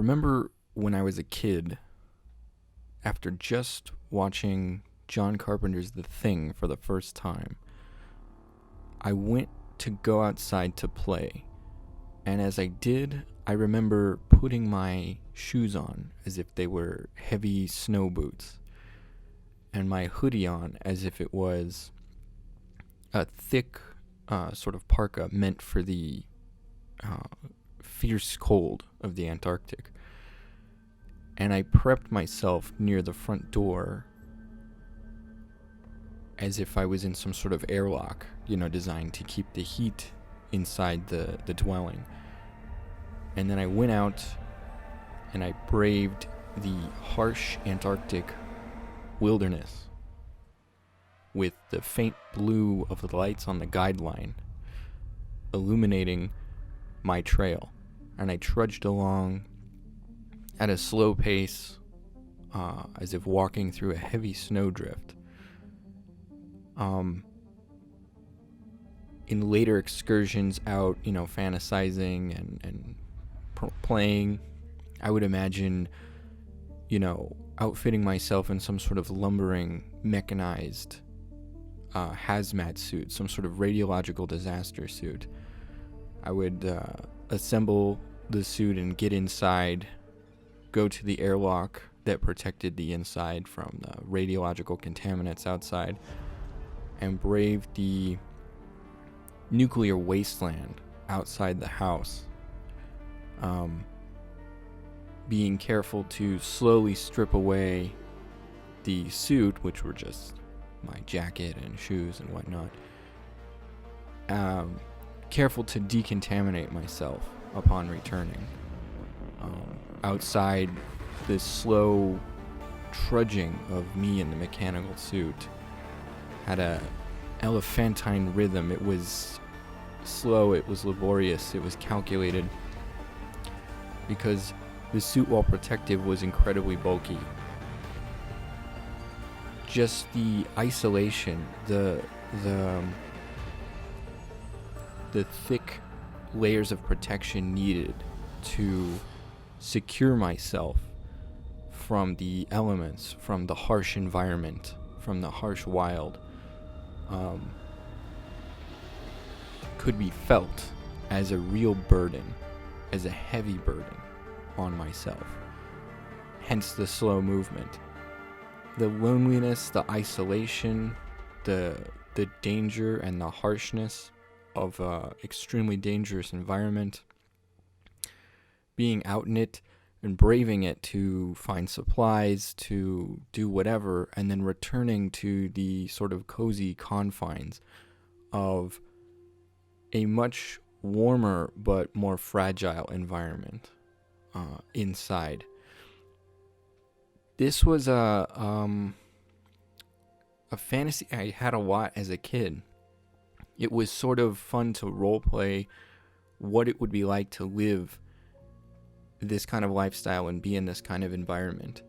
remember when I was a kid, after just watching John Carpenter's The Thing for the first time, I went to go outside to play. And as I did, I remember putting my shoes on as if they were heavy snow boots, and my hoodie on as if it was a thick sort of parka meant for the fierce cold of the Antarctic. And I prepped myself near the front door as if I was in some sort of airlock, designed to keep the heat inside the dwelling. And then I went out and I braved the harsh Antarctic wilderness with the faint blue of the lights on the guideline illuminating my trail. And I trudged along at a slow pace, as if walking through a heavy snowdrift. In later excursions out, fantasizing and playing, I would imagine, outfitting myself in some sort of lumbering, mechanized hazmat suit, some sort of radiological disaster suit. I would assemble the suit and get inside, go to the airlock that protected the inside from the radiological contaminants outside, and brave the nuclear wasteland outside the house. Being careful to slowly strip away the suit, which were just my jacket and shoes and whatnot. Careful to decontaminate myself upon returning. Outside, this slow trudging of me in the mechanical suit had a elephantine rhythm. It was slow, it was laborious, it was calculated, because the suit, while protective, was incredibly bulky. Just the isolation, the thick layers of protection needed to secure myself from the elements, from the harsh environment, from the harsh wild, could be felt as a real burden, as a heavy burden on myself. Hence the slow movement. The loneliness, the isolation, the danger and the harshness of an extremely dangerous environment. Being out in it and braving it to find supplies, to do whatever, and then returning to the sort of cozy confines of a much warmer but more fragile environment inside. This was a fantasy I had a lot as a kid. It was sort of fun to roleplay what it would be like to live this kind of lifestyle and be in this kind of environment.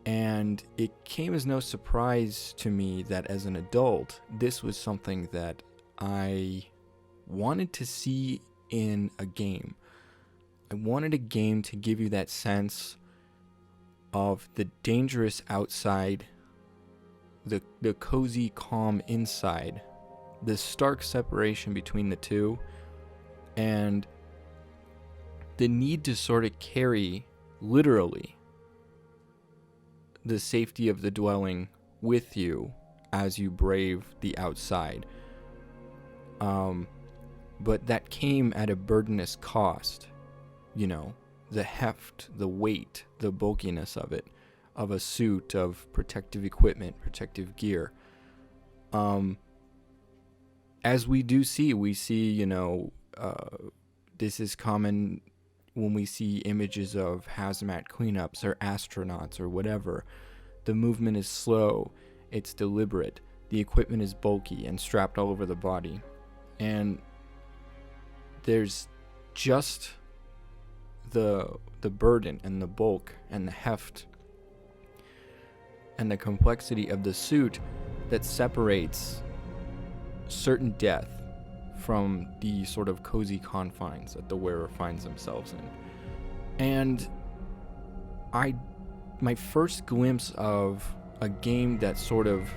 And it came as no surprise to me that as an adult, this was something that I wanted to see in a game. I wanted a game to give you that sense of the dangerous outside, the cozy, calm inside, the stark separation between the two, and the need to sort of carry, literally, the safety of the dwelling with you as you brave the outside. But that came at a burdenous cost. The heft, the weight, the bulkiness of it, of a suit, of protective equipment, protective gear. As we see, this is common when we see images of hazmat cleanups or astronauts or whatever. The movement is slow, it's deliberate, the equipment is bulky and strapped all over the body. And there's just the burden and the bulk and the heft and the complexity of the suit that separates certain death from the sort of cozy confines that the wearer finds themselves in. And my first glimpse of a game that sort of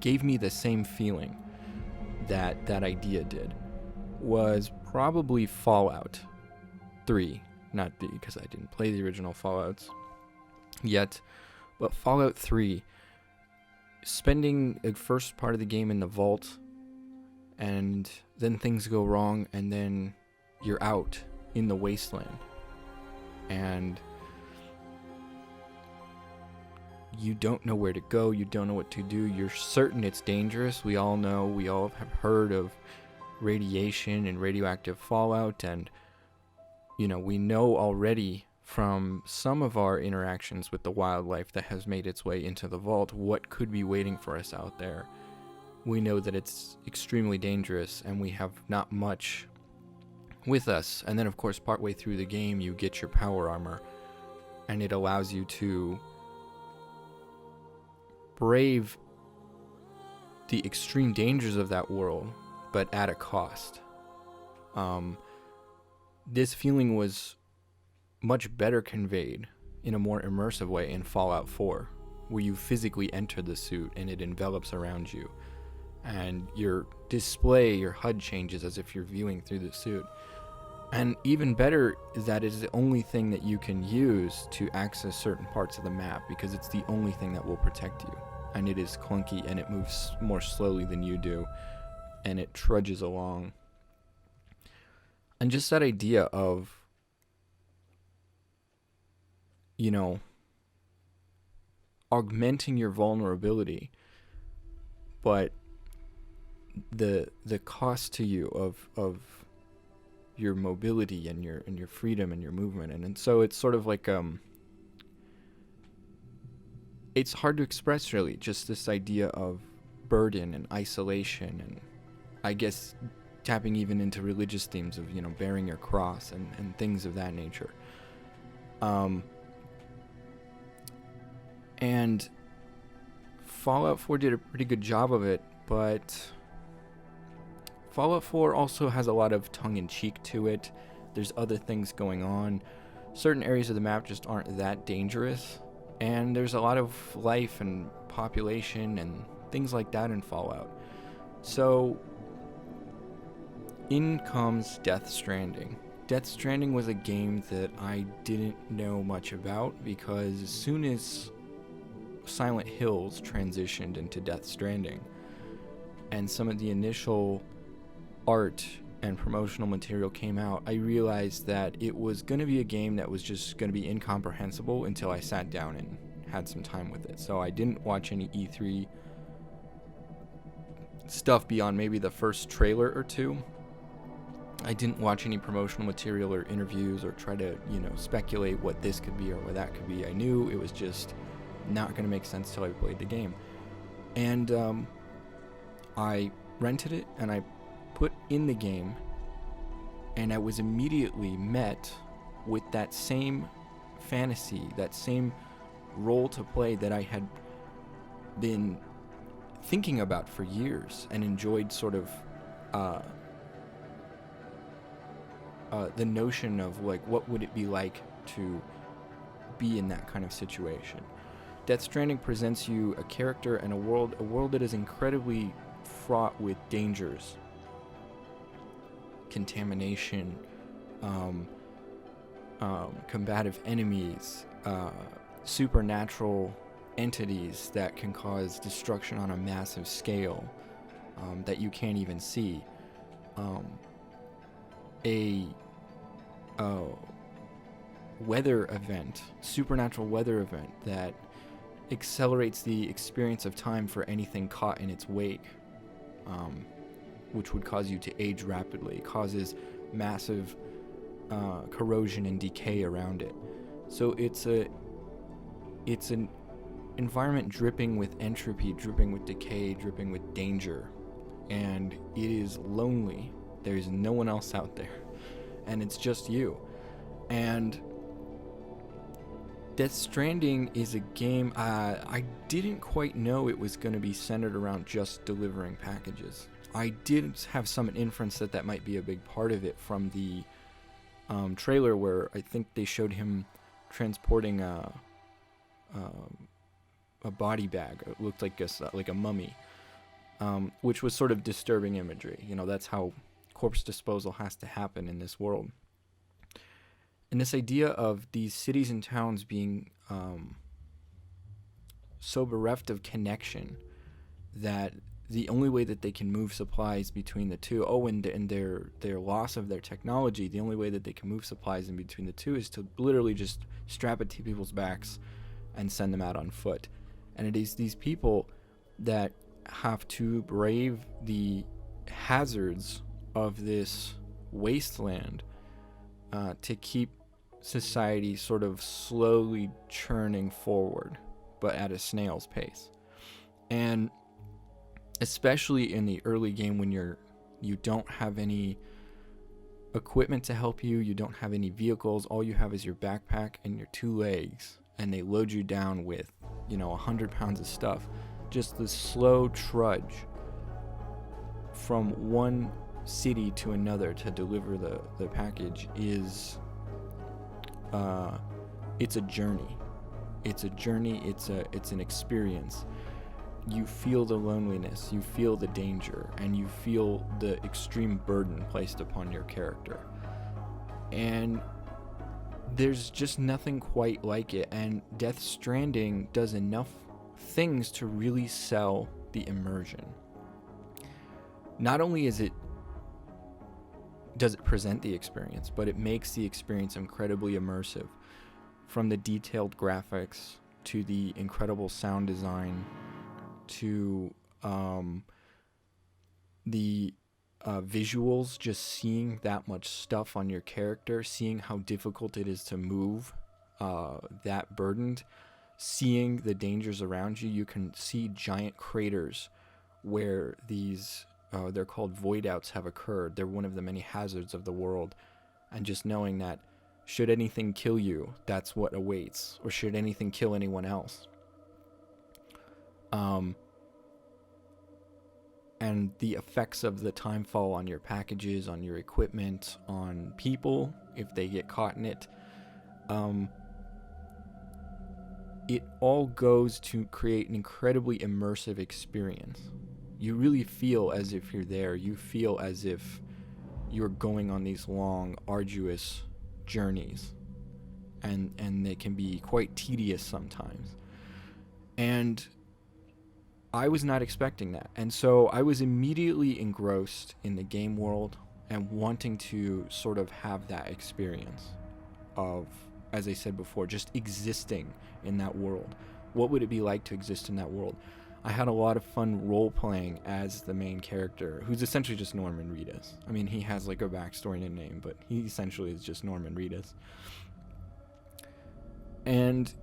gave me the same feeling that that idea did was probably Fallout 3. Not because I didn't play the original Fallouts yet, but Fallout 3, spending the first part of the game in the vault, and then things go wrong, and then you're out in the wasteland, and you don't know where to go, you don't know what to do, you're certain it's dangerous. We all have heard of radiation and radioactive fallout, and we know already from some of our interactions with the wildlife that has made its way into the vault what could be waiting for us out there. We know that it's extremely dangerous, and we have not much with us. And then, of course, partway through the game, you get your power armor, and it allows you to brave the extreme dangers of that world, but at a cost. This feeling was much better conveyed in a more immersive way in Fallout 4, where you physically enter the suit and it envelops around you, and your display, your HUD changes as if you're viewing through the suit. And even better is that it is the only thing that you can use to access certain parts of the map, because it's the only thing that will protect you. And it is clunky, and it moves more slowly than you do, and it trudges along. And just that idea of, augmenting your vulnerability, but the cost to you of your mobility and your freedom and your movement, and so it's sort of like it's hard to express, really, just this idea of burden and isolation, and I guess tapping even into religious themes of bearing your cross and things of that nature. And Fallout 4 did a pretty good job of it, but Fallout 4 also has a lot of tongue-in-cheek to it. There's other things going on. Certain areas of the map just aren't that dangerous, and there's a lot of life and population and things like that in Fallout. So in comes Death Stranding. Death Stranding was a game that I didn't know much about, because as soon as Silent Hills transitioned into Death Stranding, and some of the initial art and promotional material came out, I realized that it was going to be a game that was just going to be incomprehensible until I sat down and had some time with it. So I didn't watch any E3 stuff beyond maybe the first trailer or two. I didn't watch any promotional material or interviews or try to, speculate what this could be or what that could be. I knew it was just not going to make sense till I played the game. And I rented it and I put in the game, and I was immediately met with that same fantasy, that same role to play that I had been thinking about for years and enjoyed sort of the notion of what would it be like to be in that kind of situation. Death Stranding presents you a character and a world that is incredibly fraught with dangers, contamination, combative enemies, supernatural entities that can cause destruction on a massive scale that you can't even see, a weather event, supernatural weather event that accelerates the experience of time for anything caught in its wake, which would cause you to age rapidly. It causes massive corrosion and decay around it. So it's an environment dripping with entropy, dripping with decay, dripping with danger, and it is lonely. There's no one else out there, and it's just you. And Death Stranding is a game I didn't quite know it was going to be centered around just delivering packages. I did have some inference that might be a big part of it from the trailer where I think they showed him transporting a body bag. It looked like a mummy, which was sort of disturbing imagery. That's how corpse disposal has to happen in this world. And this idea of these cities and towns being so bereft of connection that the only way that they can move supplies between the two, and their loss of their technology, the only way that they can move supplies in between the two is to literally just strap it to people's backs and send them out on foot. And it is these people that have to brave the hazards of this wasteland to keep society sort of slowly churning forward, but at a snail's pace. And especially in the early game when you don't have any equipment to help you, you don't have any vehicles, all you have is your backpack and your 2 legs, and they load you down with 100 pounds of stuff. Just the slow trudge from one city to another to deliver the package is it's a journey. It's an experience. You feel the loneliness, you feel the danger, and you feel the extreme burden placed upon your character. And there's just nothing quite like it, and Death Stranding does enough things to really sell the immersion. Not only does it present the experience, but it makes the experience incredibly immersive. From the detailed graphics to the incredible sound design to the visuals, just seeing that much stuff on your character, seeing how difficult it is to move that burdened, seeing the dangers around you. You can see giant craters where these they're called voidouts have occurred. They're one of the many hazards of the world, and just knowing that should anything kill you, that's what awaits, or should anything kill anyone else. And the effects of the timefall on your packages, on your equipment, on people, if they get caught in it, it all goes to create an incredibly immersive experience. You really feel as if you're there. You feel as if you're going on these long, arduous journeys, and they can be quite tedious sometimes. And I was not expecting that, and so I was immediately engrossed in the game world and wanting to sort of have that experience of, as I said before, just existing in that world. What would it be like to exist in that world? I had a lot of fun role-playing as the main character, who's essentially just Norman Reedus. I mean, he has like a backstory and a name, but he essentially is just Norman Reedus. And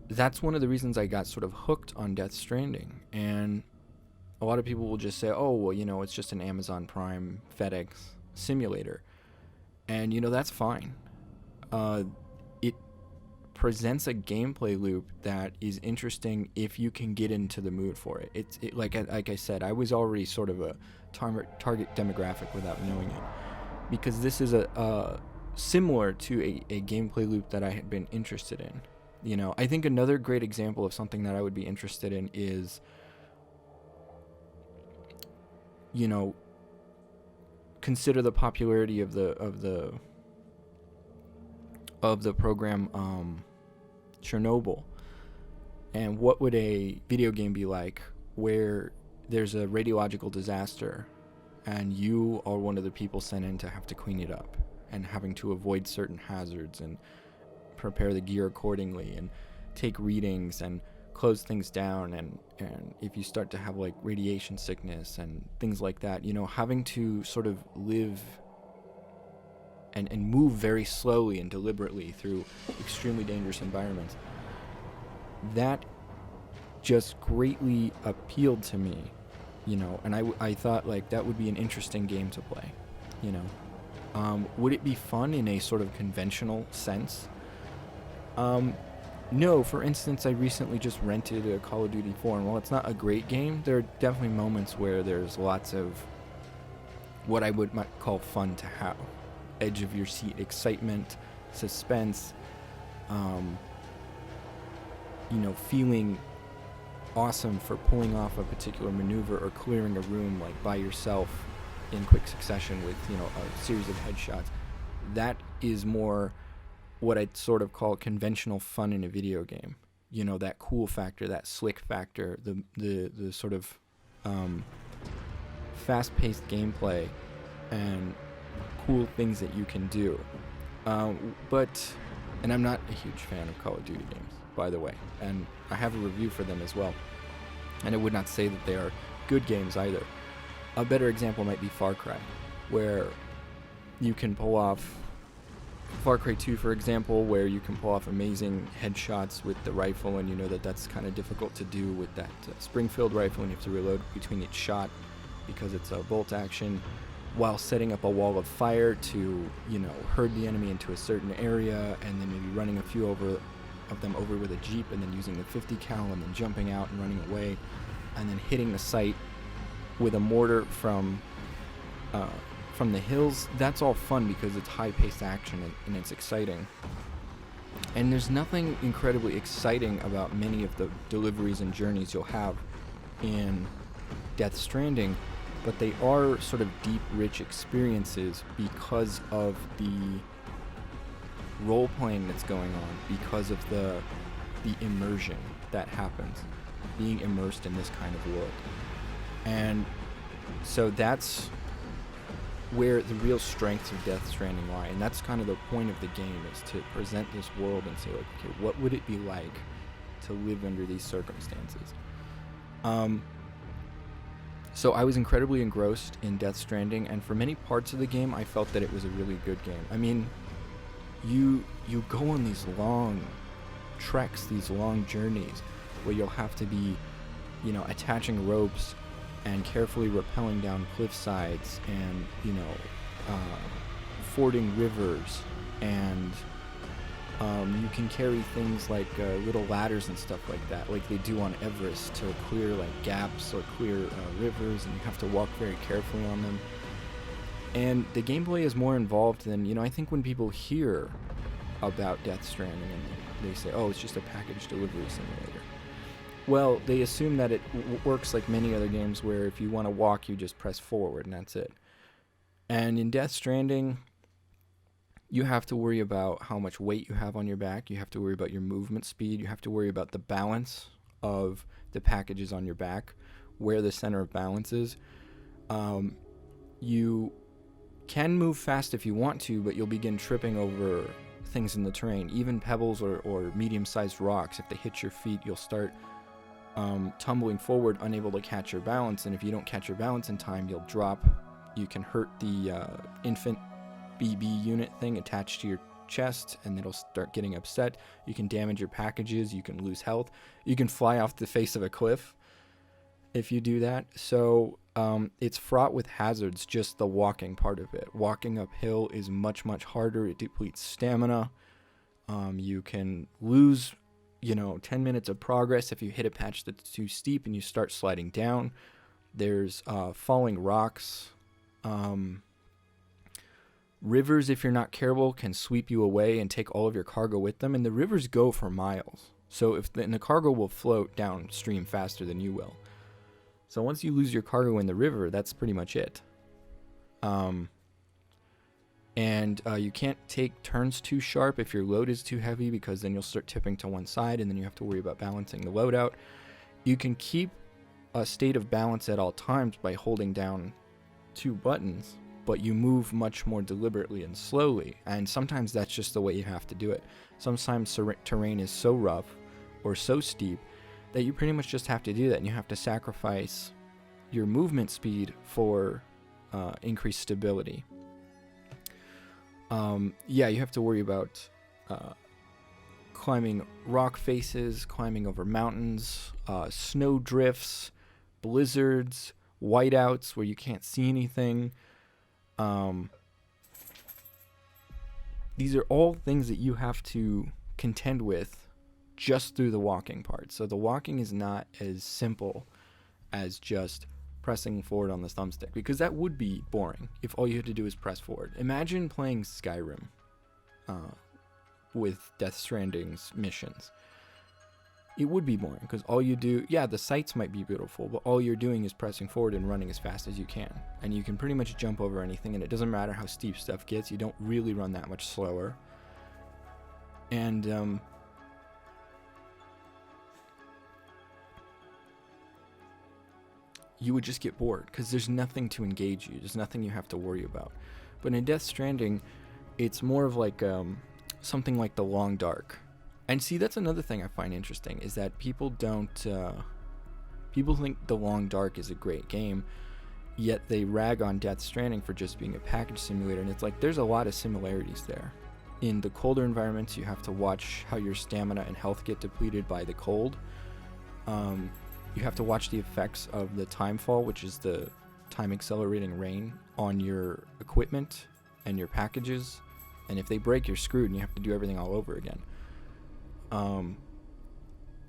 that's one of the reasons I got sort of hooked on Death Stranding. And a lot of people will just say, oh, well, it's just an Amazon Prime FedEx simulator. And, that's fine. It presents a gameplay loop that is interesting if you can get into the mood for it. It like I said, I was already sort of a target demographic without knowing it, because this is a similar to a gameplay loop that I had been interested in. I think another great example of something that I would be interested in is, consider the popularity of the program Chernobyl, and what would a video game be like where there's a radiological disaster and you are one of the people sent in to have to clean it up, and having to avoid certain hazards and prepare the gear accordingly and take readings and close things down, and if you start to have like radiation sickness and things like that, having to sort of live and move very slowly and deliberately through extremely dangerous environments. That just greatly appealed to me, and I thought like that would be an interesting game to play, Would it be fun in a sort of conventional sense? No. For instance, I recently just rented a Call of Duty 4, and while it's not a great game, there are definitely moments where there's lots of what I might call fun to have. edge of your seat excitement, suspense, feeling awesome for pulling off a particular maneuver or clearing a room like by yourself in quick succession with, a series of headshots. That is more what I'd sort of call conventional fun in a video game. That cool factor, that slick factor, the sort of fast-paced gameplay and cool things that you can do. And I'm not a huge fan of Call of Duty games, by the way, and I have a review for them as well. And I would not say that they are good games either. A better example might be Far Cry, where you can pull off Far Cry 2, for example, where you can pull off amazing headshots with the rifle, and that's kind of difficult to do with that Springfield rifle, and you have to reload between each shot because it's a bolt action, while setting up a wall of fire to, herd the enemy into a certain area, and then maybe running a few of them over with a jeep, and then using the 50 cal, and then jumping out and running away, and then hitting the site with a mortar from the hills. That's all fun because it's high-paced action and it's exciting. And there's nothing incredibly exciting about many of the deliveries and journeys you'll have in Death Stranding, but they are sort of deep, rich experiences because of the role-playing that's going on, because of the immersion that happens, being immersed in this kind of world. And so that's where the real strengths of Death Stranding lie, and that's kind of the point of the game, is to present this world and say, like, okay, what would it be like to live under these circumstances? So I was incredibly engrossed in Death Stranding, and for many parts of the game, I felt that it was a really good game. I mean, you go on these long treks, these long journeys, where you'll have to be, attaching ropes and carefully rappelling down cliff sides, and fording rivers, and you can carry things like little ladders and stuff like that, like they do on Everest, to clear like gaps or clear rivers, and you have to walk very carefully on them. And the gameplay is more involved than, I think when people hear about Death Stranding and they say, oh, it's just a package delivery simulator. Well, they assume that it works like many other games, where if you want to walk, you just press forward and that's it. And in Death Stranding, you have to worry about how much weight you have on your back. You have to worry about your movement speed. You have to worry about the balance of the packages on your back, where the center of balance is. You can move fast if you want to, but you'll begin tripping over things in the terrain, even pebbles or medium-sized rocks. If they hit your feet, you'll start tumbling forward, unable to catch your balance, and if you don't catch your balance in time, you'll drop. You can hurt the infant BB unit thing attached to your chest, and it'll start getting upset. You can damage your packages, you can lose health, you can fly off the face of a cliff if you do that. So it's fraught with hazards, just the walking part of it. Walking uphill is much, much harder. It depletes stamina. You can lose 10 minutes of progress if you hit a patch that's too steep and you start sliding down. There's falling rocks. Rivers, if you're not careful, can sweep you away and take all of your cargo with them, and the rivers go for miles. So the cargo will float downstream faster than you will. So once you lose your cargo in the river, that's pretty much it. And you can't take turns too sharp if your load is too heavy, because then you'll start tipping to one side, and then you have to worry about balancing the load out. You can keep a state of balance at all times by holding down 2 buttons, but you move much more deliberately and slowly, and sometimes that's just the way you have to do it. Sometimes terrain is so rough or so steep that you pretty much just have to do that, and you have to sacrifice your movement speed for increased stability. You have to worry about climbing rock faces, climbing over mountains, snow drifts, blizzards, whiteouts where you can't see anything. These are all things that you have to contend with just through the walking part. So the walking is not as simple as just pressing forward on the thumbstick, because that would be boring if all you had to do is press forward. Imagine playing Skyrim with Death Stranding's missions. It would be boring because all you do, the sights might be beautiful, but all you're doing is pressing forward and running as fast as you can. And you can pretty much jump over anything, and it doesn't matter how steep stuff gets. You don't really run that much slower. And you would just get bored because there's nothing to engage you. There's nothing you have to worry about. But in Death Stranding, it's more of like something like The Long Dark. And see, that's another thing I find interesting, is that people think The Long Dark is a great game, yet they rag on Death Stranding for just being a package simulator. And it's like, there's a lot of similarities there. In the colder environments, you have to watch how your stamina and health get depleted by the cold. You have to watch the effects of the time fall, which is the time accelerating rain, on your equipment and your packages. And if they break, you're screwed and you have to do everything all over again.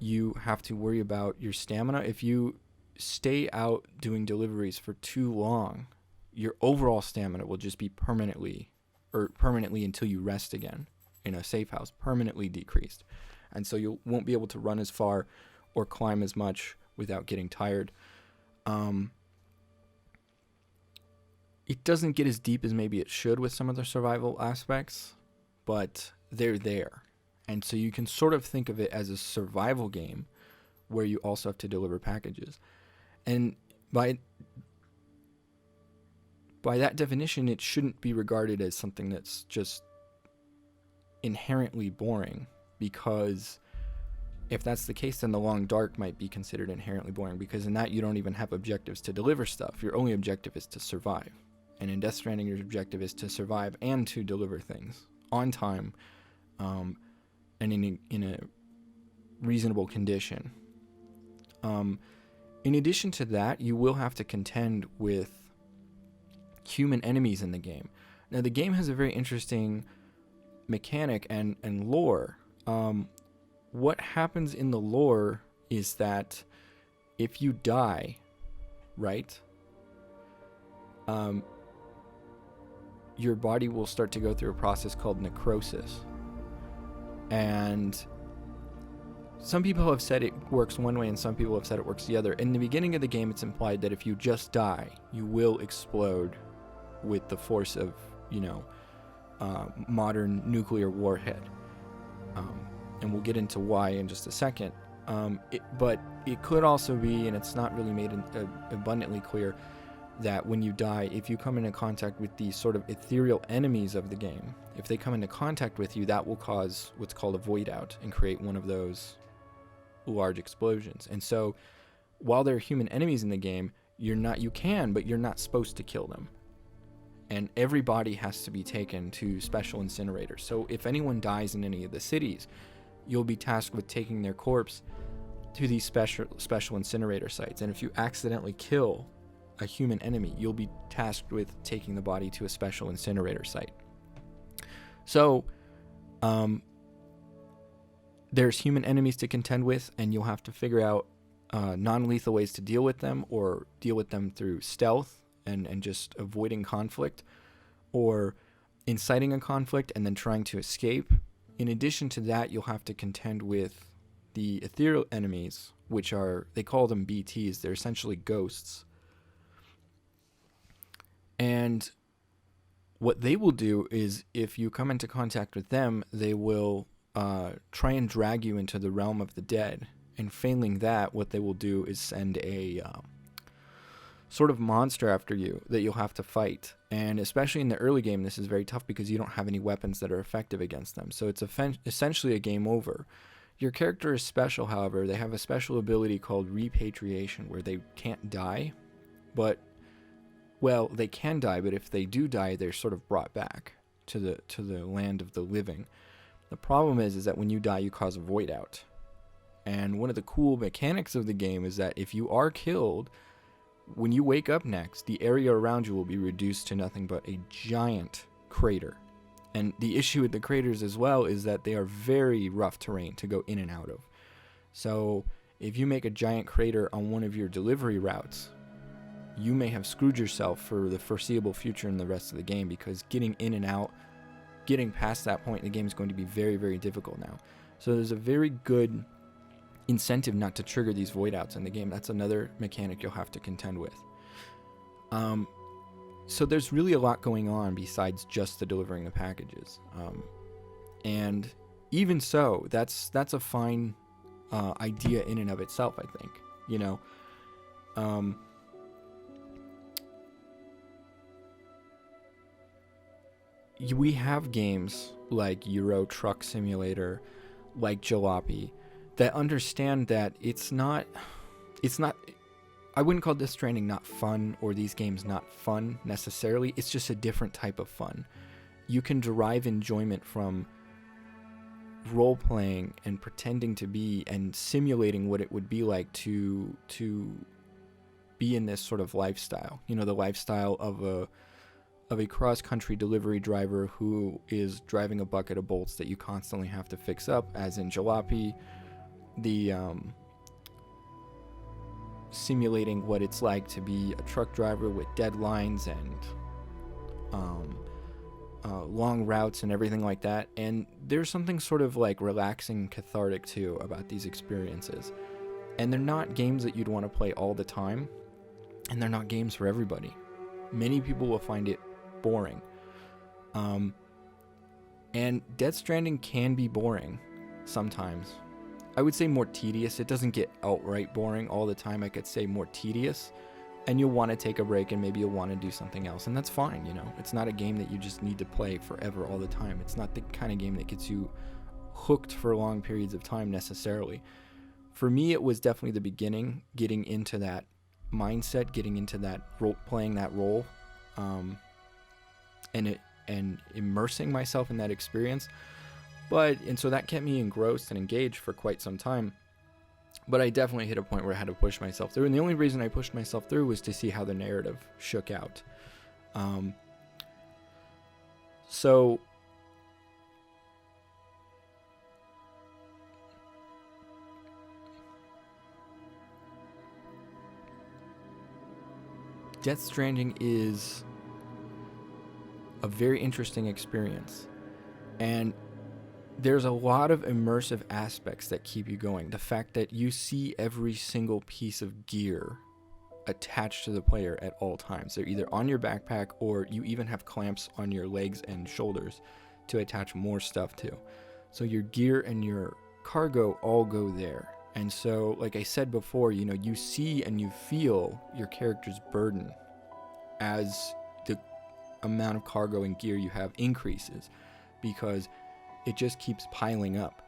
You have to worry about your stamina. If you stay out doing deliveries for too long, your overall stamina will just be permanently until you rest again in a safe house, permanently decreased. And so you won't be able to run as far or climb as much without getting tired. It doesn't get as deep as maybe it should with some of the survival aspects, but they're there. And so you can sort of think of it as a survival game where you also have to deliver packages. And by that definition, it shouldn't be regarded as something that's just inherently boring, because if that's the case, then The Long Dark might be considered inherently boring, because in that you don't even have objectives to deliver stuff. Your only objective is to survive. And in Death Stranding, your objective is to survive and to deliver things on time, and in a reasonable condition. In addition to that, you will have to contend with human enemies in the game. Now, the game has a very interesting mechanic and lore. What happens in the lore is that if you die, right, your body will start to go through a process called necrosis. And some people have said it works one way and some people have said it works the other. In the beginning of the game, it's implied that if you just die, you will explode with the force of, modern nuclear warhead. And we'll get into why in just a second. But it could also be, and it's not really made abundantly clear, that when you die, if you come into contact with these sort of ethereal enemies of the game, if they come into contact with you, that will cause what's called a voidout and create one of those large explosions. And so while there are human enemies in the game, but you're not supposed to kill them. And every body has to be taken to special incinerators. So if anyone dies in any of the cities, you'll be tasked with taking their corpse to these special incinerator sites. And if you accidentally kill a human enemy, you'll be tasked with taking the body to a special incinerator site. So there's human enemies to contend with, and you'll have to figure out non-lethal ways to deal with them, or deal with them through stealth and just avoiding conflict, or inciting a conflict and then trying to escape. In addition to that, you'll have to contend with the ethereal enemies, which they call them BTs. They're essentially ghosts. And what they will do is, if you come into contact with them, they will try and drag you into the realm of the dead. And failing that, what they will do is send a sort of monster after you that you'll have to fight. And especially in the early game, this is very tough because you don't have any weapons that are effective against them. So it's essentially a game over. Your character is special, however. They have a special ability called repatriation, where they can't die, but they can die, but if they do die, they're sort of brought back to the land of the living. The problem is that when you die, you cause a void out. And one of the cool mechanics of the game is that if you are killed, when you wake up next, the area around you will be reduced to nothing but a giant crater. And the issue with the craters as well is that they are very rough terrain to go in and out of. So if you make a giant crater on one of your delivery routes, you may have screwed yourself for the foreseeable future in the rest of the game, because getting in and out, getting past that point in the game is going to be very, very difficult now. So there's a very good incentive not to trigger these voidouts in the game. That's another mechanic you'll have to contend with. So there's really a lot going on besides just the delivering the packages. And even so, that's a fine idea in and of itself, I think. You know, we have games like Euro Truck Simulator, like Jalopy, that understand that it's not, I wouldn't call Death Stranding not fun, or these games not fun necessarily. It's just a different type of fun. You can derive enjoyment from role-playing and pretending to be and simulating what it would be like to be in this sort of lifestyle. You know, the lifestyle of a cross-country delivery driver who is driving a bucket of bolts that you constantly have to fix up, as in Jalopy. The simulating what it's like to be a truck driver with deadlines and long routes and everything like that. And there's something sort of like relaxing and cathartic too about these experiences. And they're not games that you'd want to play all the time, and they're not games for everybody. Many people will find it boring. And Death Stranding can be boring sometimes. I would say more tedious. It doesn't get outright boring all the time. I could say more tedious, and you'll want to take a break, and maybe you'll want to do something else, and that's fine. You know, it's not a game that you just need to play forever all the time. It's not the kind of game that gets you hooked for long periods of time necessarily. For me, it was definitely the beginning, getting into that mindset, getting into that role, playing that role, and immersing myself in that experience. And so that kept me engrossed and engaged for quite some time. But I definitely hit a point where I had to push myself through. And the only reason I pushed myself through was to see how the narrative shook out. So Death Stranding is a very interesting experience. And there's a lot of immersive aspects that keep you going. The fact that you see every single piece of gear attached to the player at all times. They're either on your backpack, or you even have clamps on your legs and shoulders to attach more stuff to. So your gear and your cargo all go there. And so, like I said before, you know, you see and you feel your character's burden as the amount of cargo and gear you have increases, because it just keeps piling up.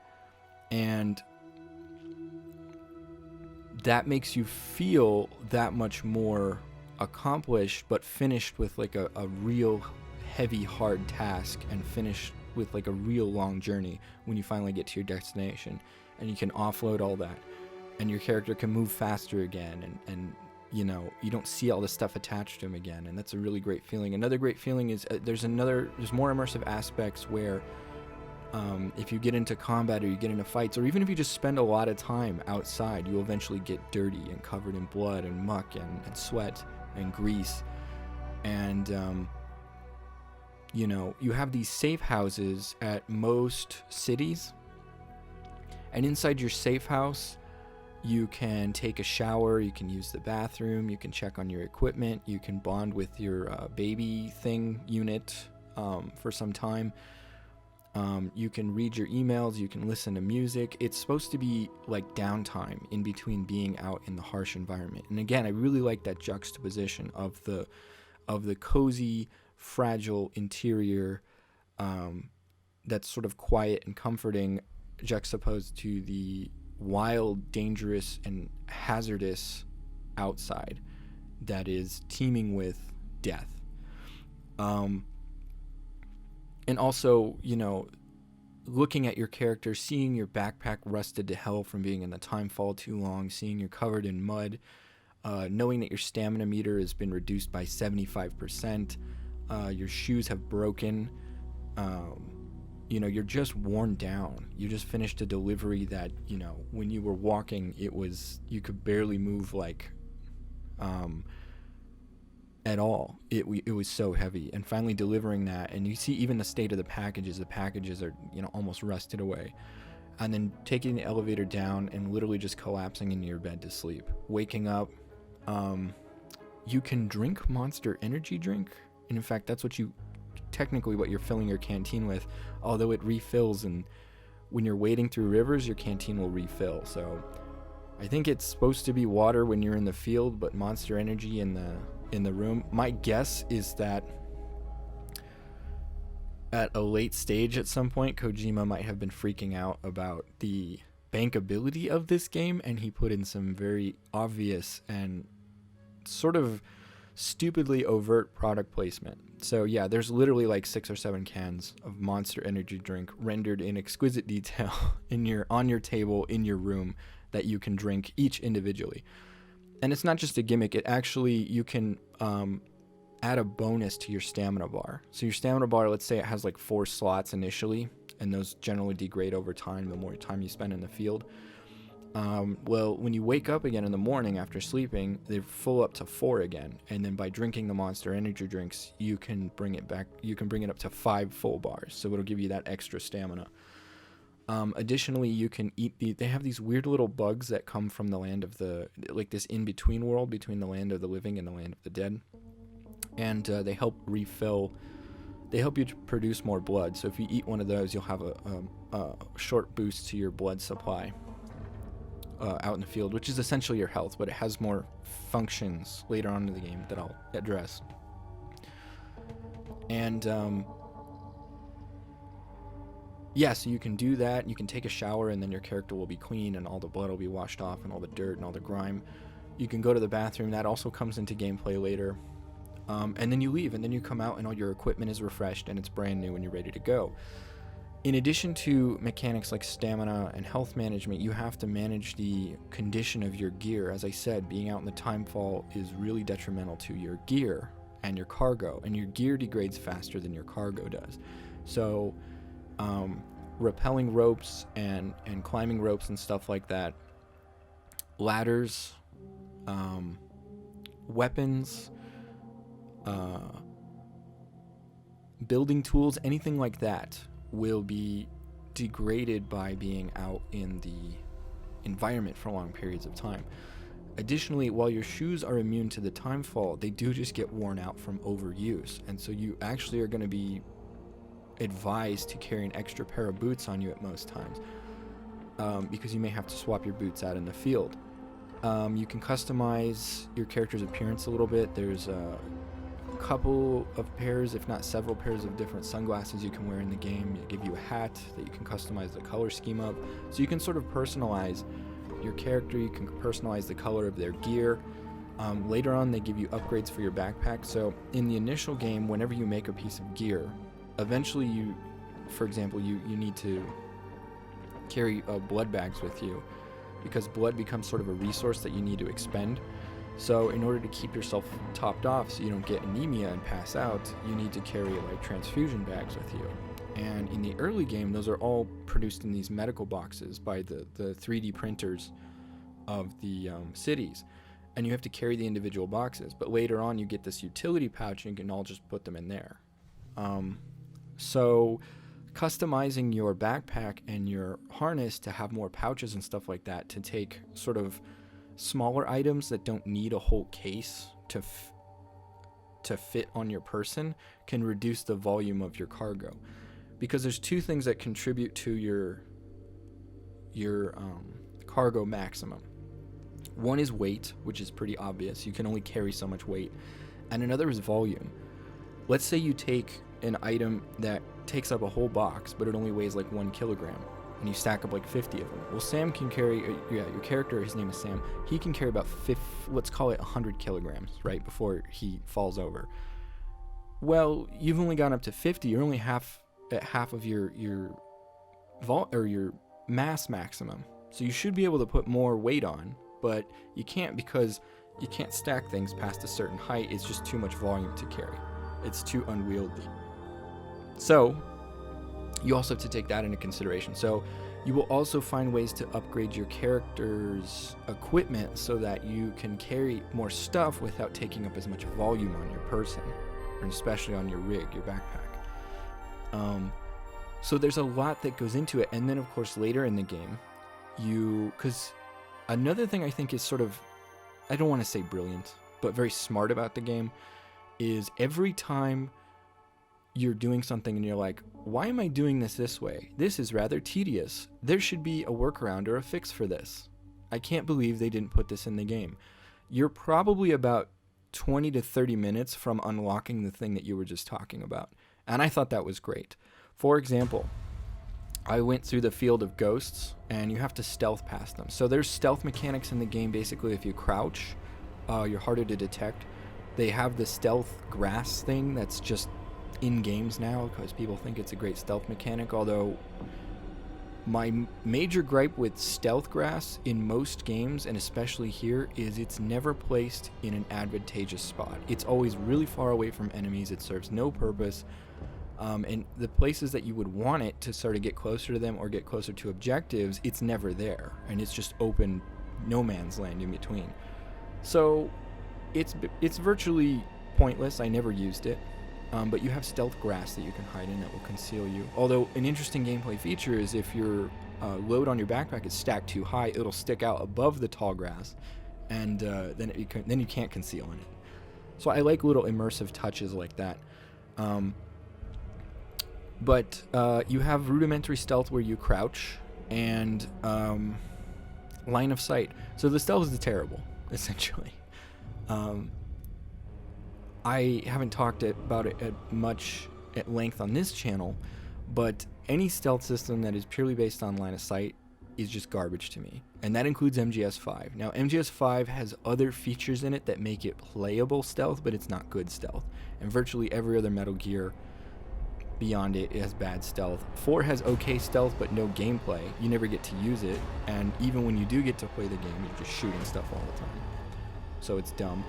And that makes you feel that much more accomplished, but finished with like a real heavy, hard task, and finished with like a real long journey when you finally get to your destination. And you can offload all that, and your character can move faster again, and you know, you don't see all this stuff attached to him again, and that's a really great feeling. Another great feeling is there's more immersive aspects where if you get into combat, or you get into fights, or even if you just spend a lot of time outside, you'll eventually get dirty and covered in blood and muck and sweat and grease. And you know, you have these safe houses at most cities, and inside your safe house you can take a shower, you can use the bathroom, you can check on your equipment, you can bond with your baby thing unit for some time. You can read your emails, you can listen to music. It's supposed to be like downtime in between being out in the harsh environment. And again, I really like that juxtaposition of the cozy, fragile interior that's sort of quiet and comforting, juxtaposed to the wild, dangerous, and hazardous outside that is teeming with death. And also, you know, looking at your character, seeing your backpack rusted to hell from being in the time fall too long, seeing you're covered in mud, knowing that your stamina meter has been reduced by 75%, your shoes have broken, you know, you're just worn down. You just finished a delivery that, you know, when you were walking, you could barely move like at all. It was so heavy, and finally delivering that, and you see even the state of the packages are, you know, almost rusted away, and then taking the elevator down and literally just collapsing into your bed to sleep, waking up. You can drink Monster Energy drink, and in fact that's what you're filling your canteen with, although it refills, and when you're wading through rivers your canteen will refill. So I think it's supposed to be water when you're in the field, but Monster Energy in the room. My guess is that at a late stage at some point, Kojima might have been freaking out about the bankability of this game, and he put in some very obvious and sort of stupidly overt product placement. So yeah, there's literally like 6 or 7 cans of Monster Energy drink rendered in exquisite detail on your table in your room that you can drink each individually. And it's not just a gimmick, it actually, you can add a bonus to your stamina bar. So your stamina bar, let's say it has like 4 slots initially, and those generally degrade over time the more time you spend in the field. Well, when you wake up again in the morning after sleeping, they're full up to 4 again, and then by drinking the Monster Energy drinks, you can bring it up to 5 full bars, so it'll give you that extra stamina. Additionally, you can eat they have these weird little bugs that come from the land of like this in-between world between the land of the living and the land of the dead. And they help you to produce more blood. So if you eat one of those, you'll have a short boost to your blood supply out in the field, which is essentially your health, but it has more functions later on in the game that I'll address. And yeah, so you can do that. You can take a shower, and then your character will be clean, and all the blood will be washed off, and all the dirt and all the grime. You can go to the bathroom. That also comes into gameplay later. And then you leave, and then you come out, and all your equipment is refreshed, and it's brand new, and you're ready to go. In addition to mechanics like stamina and health management, you have to manage the condition of your gear. As I said, being out in the timefall is really detrimental to your gear and your cargo, and your gear degrades faster than your cargo does. So rappelling ropes and climbing ropes and stuff like that, ladders, weapons, building tools, anything like that will be degraded by being out in the environment for long periods of time. Additionally, while your shoes are immune to the timefall, they do just get worn out from overuse, and so you actually are going to be advised to carry an extra pair of boots on you at most times, because you may have to swap your boots out in the field. You can customize your character's appearance a little bit. There's a couple of pairs, if not several pairs of different sunglasses you can wear in the game. They give you a hat that you can customize the color scheme of, so you can sort of personalize your character. You can personalize the color of their gear. Later on, they give you upgrades for your backpack. So in the initial game, whenever you make a piece of gear, eventually for example, you need to carry blood bags with you, because blood becomes sort of a resource that you need to expend. So in order to keep yourself topped off so you don't get anemia and pass out, you need to carry like transfusion bags with you. And in the early game, those are all produced in these medical boxes by the 3D printers of the cities, and you have to carry the individual boxes. But later on, you get this utility pouch, and you can all just put them in there. So customizing your backpack and your harness to have more pouches and stuff like that, to take sort of smaller items that don't need a whole case to fit on your person, can reduce the volume of your cargo. Because there's 2 things that contribute to your cargo maximum. One is weight, which is pretty obvious. You can only carry so much weight. And another is volume. Let's say you take an item that takes up a whole box, but it only weighs like 1 kilogram, and you stack up like 50 of them. Well, Sam can carry, your character, his name is Sam, he can carry about let's call it 100 kilograms, right, before he falls over. Well, you've only gone up to 50. You're only at half of your mass maximum. So you should be able to put more weight on, but you can't, because you can't stack things past a certain height. It's just too much volume to carry. It's too unwieldy. So you also have to take that into consideration. So You will also find ways to upgrade your character's equipment so that you can carry more stuff without taking up as much volume on your person, and especially on your rig, your backpack. So there's a lot that goes into it. And then, of course, later in the game, because another thing I think is sort of, I don't want to say brilliant, but very smart about the game, is every time you're doing something and you're like, why am I doing this way? This is rather tedious. There should be a workaround or a fix for this. I can't believe they didn't put this in the game. You're probably about 20 to 30 minutes from unlocking the thing that you were just talking about. And I thought that was great. For example, I went through the field of ghosts, and you have to stealth past them. So there's stealth mechanics in the game. Basically, if you crouch, you're harder to detect. They have the stealth grass thing that's just in games now because people think it's a great stealth mechanic, although my major gripe with stealth grass in most games, and especially here, is it's never placed in an advantageous spot. It's always really far away from enemies. It serves no purpose. And the places that you would want it to sort of get closer to them or get closer to objectives, it's never there. And it's just open no man's land in between. So it's virtually pointless. I never used it. But you have stealth grass that you can hide in that will conceal you. Although an interesting gameplay feature is if your load on your backpack is stacked too high, it'll stick out above the tall grass, and then you can't conceal in it. So I like little immersive touches like that. But you have rudimentary stealth where you crouch, and line of sight. So the stealth is terrible, essentially. I haven't talked about it much at length on this channel, but any stealth system that is purely based on line of sight is just garbage to me. And that includes MGS5. Now, MGS5 has other features in it that make it playable stealth, but it's not good stealth. And virtually every other Metal Gear beyond it has bad stealth. 4 has okay stealth, but no gameplay. You never get to use it. And even when you do get to play the game, you're just shooting stuff all the time. So it's dumb.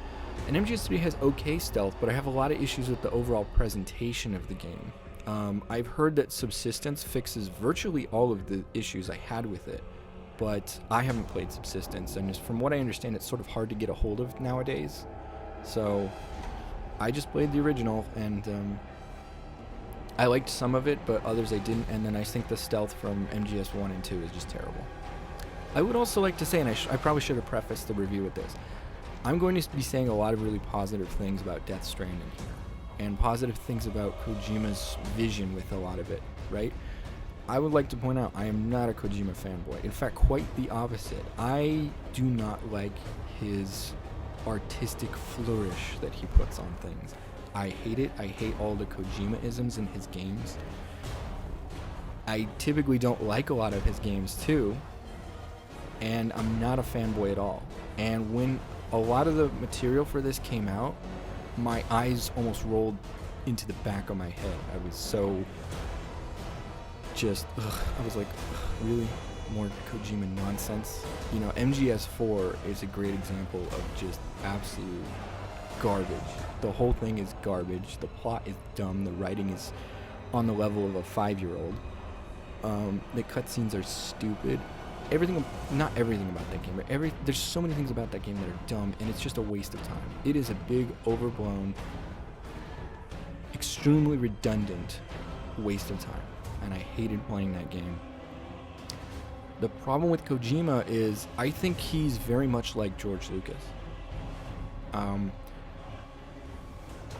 And MGS3 has okay stealth, but I have a lot of issues with the overall presentation of the game. I've heard that Subsistence fixes virtually all of the issues I had with it, but I haven't played Subsistence, and from what I understand, it's sort of hard to get a hold of nowadays. So I just played the original, and I liked some of it, but others I didn't, and then I think the stealth from MGS 1 and 2 is just terrible. I would also like to say, and I probably should have prefaced the review with this, I'm going to be saying a lot of really positive things about Death Stranding here, and positive things about Kojima's vision with a lot of it, right? I would like to point out I am not a Kojima fanboy. In fact, quite the opposite. I do not like his artistic flourish that he puts on things. I hate it. I hate all the Kojima-isms in his games. I typically don't like a lot of his games too, and I'm not a fanboy at all. And when a lot of the material for this came out, my eyes almost rolled into the back of my head. I was so I was like, really? More Kojima nonsense? You know, MGS4 is a great example of just absolute garbage. The whole thing is garbage. The plot is dumb. The writing is on the level of a 5-year-old. The cutscenes are stupid. Not everything about that game, but there's so many things about that game that are dumb, and it's just a waste of time. It is a big, overblown, extremely redundant waste of time, and I hated playing that game. The problem with Kojima is I think he's very much like George Lucas.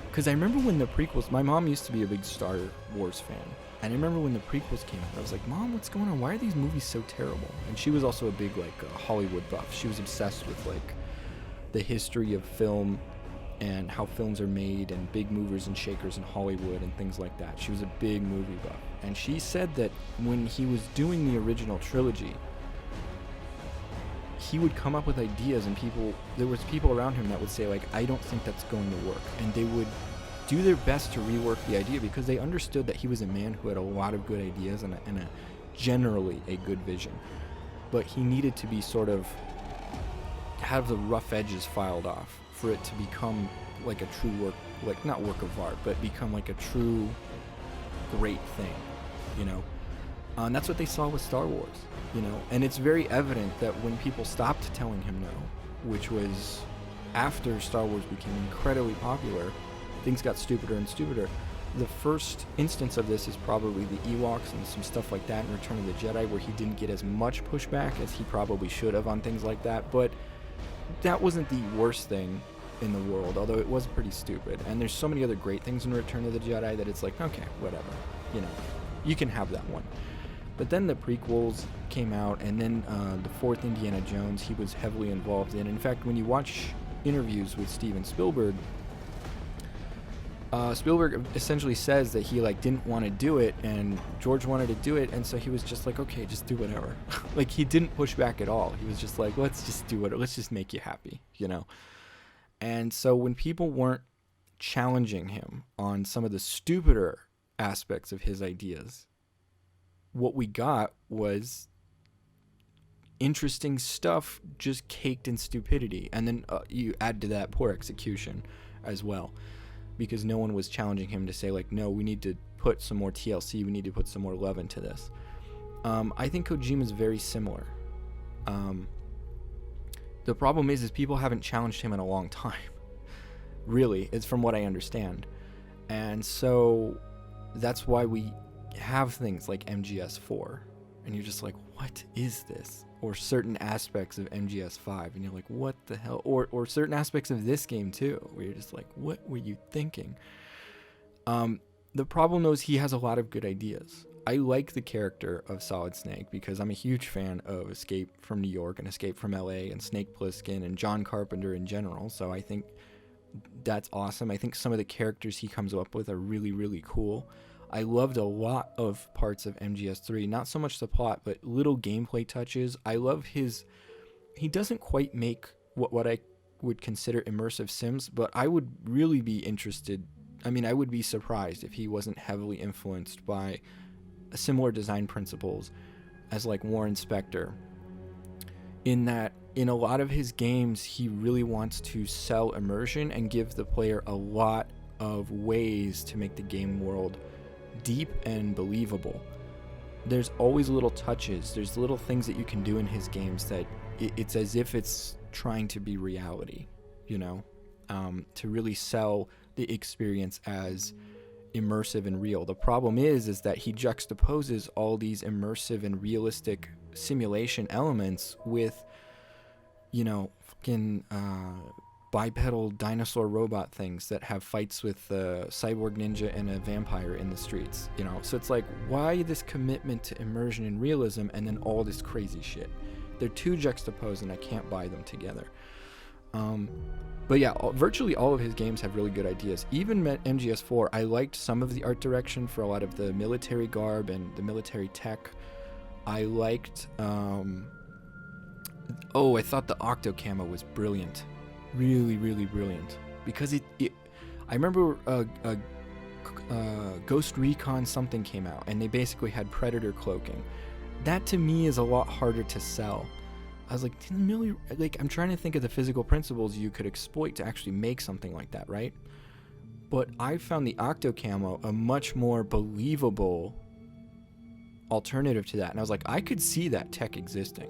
Because I remember when the prequels, my mom used to be a big Star Wars fan, and I remember when the prequels came out, I was like, Mom, what's going on? Why are these movies so terrible? And she was also a big, Hollywood buff. She was obsessed with, the history of film and how films are made and big movers and shakers in Hollywood and things like that. She was a big movie buff. And she said that when he was doing the original trilogy, he would come up with ideas, and there was people around him that would say, I don't think that's going to work. And they would do their best to rework the idea because they understood that he was a man who had a lot of good ideas and generally a good vision. But he needed to be sort of have the rough edges filed off for it to become like a true work, not work of art, but become like a true great thing, you know? And that's what they saw with Star Wars, you know. And it's very evident that when people stopped telling him no, which was after Star Wars became incredibly popular, things got stupider and stupider. The first instance of this is probably the Ewoks and some stuff like that in Return of the Jedi, where he didn't get as much pushback as he probably should have on things like that. But that wasn't the worst thing in the world, although it was pretty stupid. And there's so many other great things in Return of the Jedi that it's like, okay, whatever, you know, you can have that one. But then the prequels came out, and then the fourth Indiana Jones he was heavily involved in. In fact, when you watch interviews with Steven Spielberg, Spielberg essentially says that he like didn't want to do it, and George wanted to do it, and so he was just like, okay, just do whatever. Like, he didn't push back at all. He was just like, let's just do it. Let's just make you happy, you know. And so when people weren't challenging him on some of the stupider aspects of his ideas, what we got was interesting stuff just caked in stupidity. And then you add to that poor execution as well, because no one was challenging him to say, like, no, we need to put some more TLC, we need to put some more love into this. I think Kojima's very similar. The problem is people haven't challenged him in a long time. Really, it's from what I understand. And so that's why we have things like MGS4. And you're just like, what is this? Or certain aspects of MGS5. And you're like, what the hell? Or certain aspects of this game too, where you're just like, what were you thinking? The problem though is he has a lot of good ideas. I like the character of Solid Snake because I'm a huge fan of Escape from New York and Escape from LA and Snake Plissken and John Carpenter in general. So I think that's awesome. I think some of the characters he comes up with are really, really cool. I loved a lot of parts of MGS3, not so much the plot, but little gameplay touches. I love he doesn't quite make what I would consider immersive sims, but I would really be interested. I mean, I would be surprised if he wasn't heavily influenced by similar design principles as like Warren Spector, in that in a lot of his games he really wants to sell immersion and give the player a lot of ways to make the game world deep and believable. There's always little touches, there's little things that you can do in his games that it's as if it's trying to be reality, you know, to really sell the experience as immersive and real. The problem is that he juxtaposes all these immersive and realistic simulation elements with, you know, fucking bipedal dinosaur robot things that have fights with a cyborg ninja and a vampire in the streets, you know. So it's like, why this commitment to immersion and realism and then all this crazy shit? They're too juxtaposed and I can't buy them together. But yeah, virtually all of his games have really good ideas. Even MGS4, I liked some of the art direction for a lot of the military garb and the military tech. I liked, I thought the Octo Camo was brilliant. Really, really brilliant. Because I remember Ghost Recon something came out, and they basically had Predator cloaking. That to me is a lot harder to sell. I was like, I'm trying to think of the physical principles you could exploit to actually make something like that, right? But I found the Octo Camo a much more believable alternative to that. And I was like, I could see that tech existing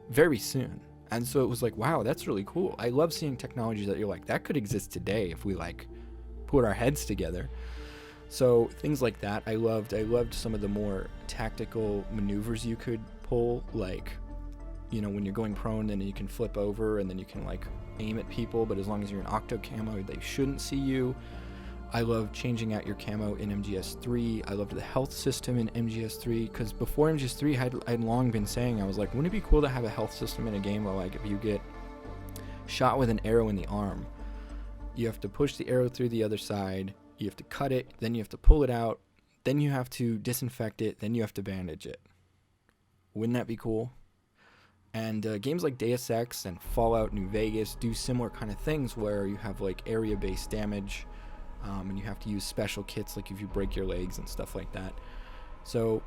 very soon. And so it was like, wow, that's really cool. I love seeing technology that you're like, that could exist today if we like put our heads together. So things like that I loved. I loved some of the more tactical maneuvers you could pull, like, you know, when you're going prone, then you can flip over and then you can like aim at people, but as long as you're in Octo Camo, they shouldn't see you. I love changing out your camo in MGS3. I loved the health system in MGS3, because before MGS3, I'd long been saying, I was like, wouldn't it be cool to have a health system in a game where, like, if you get shot with an arrow in the arm, you have to push the arrow through the other side, you have to cut it, then you have to pull it out, then you have to disinfect it, then you have to bandage it. Wouldn't that be cool? And games like Deus Ex and Fallout New Vegas do similar kind of things where you have like area-based damage, and you have to use special kits, like if you break your legs and stuff like that. So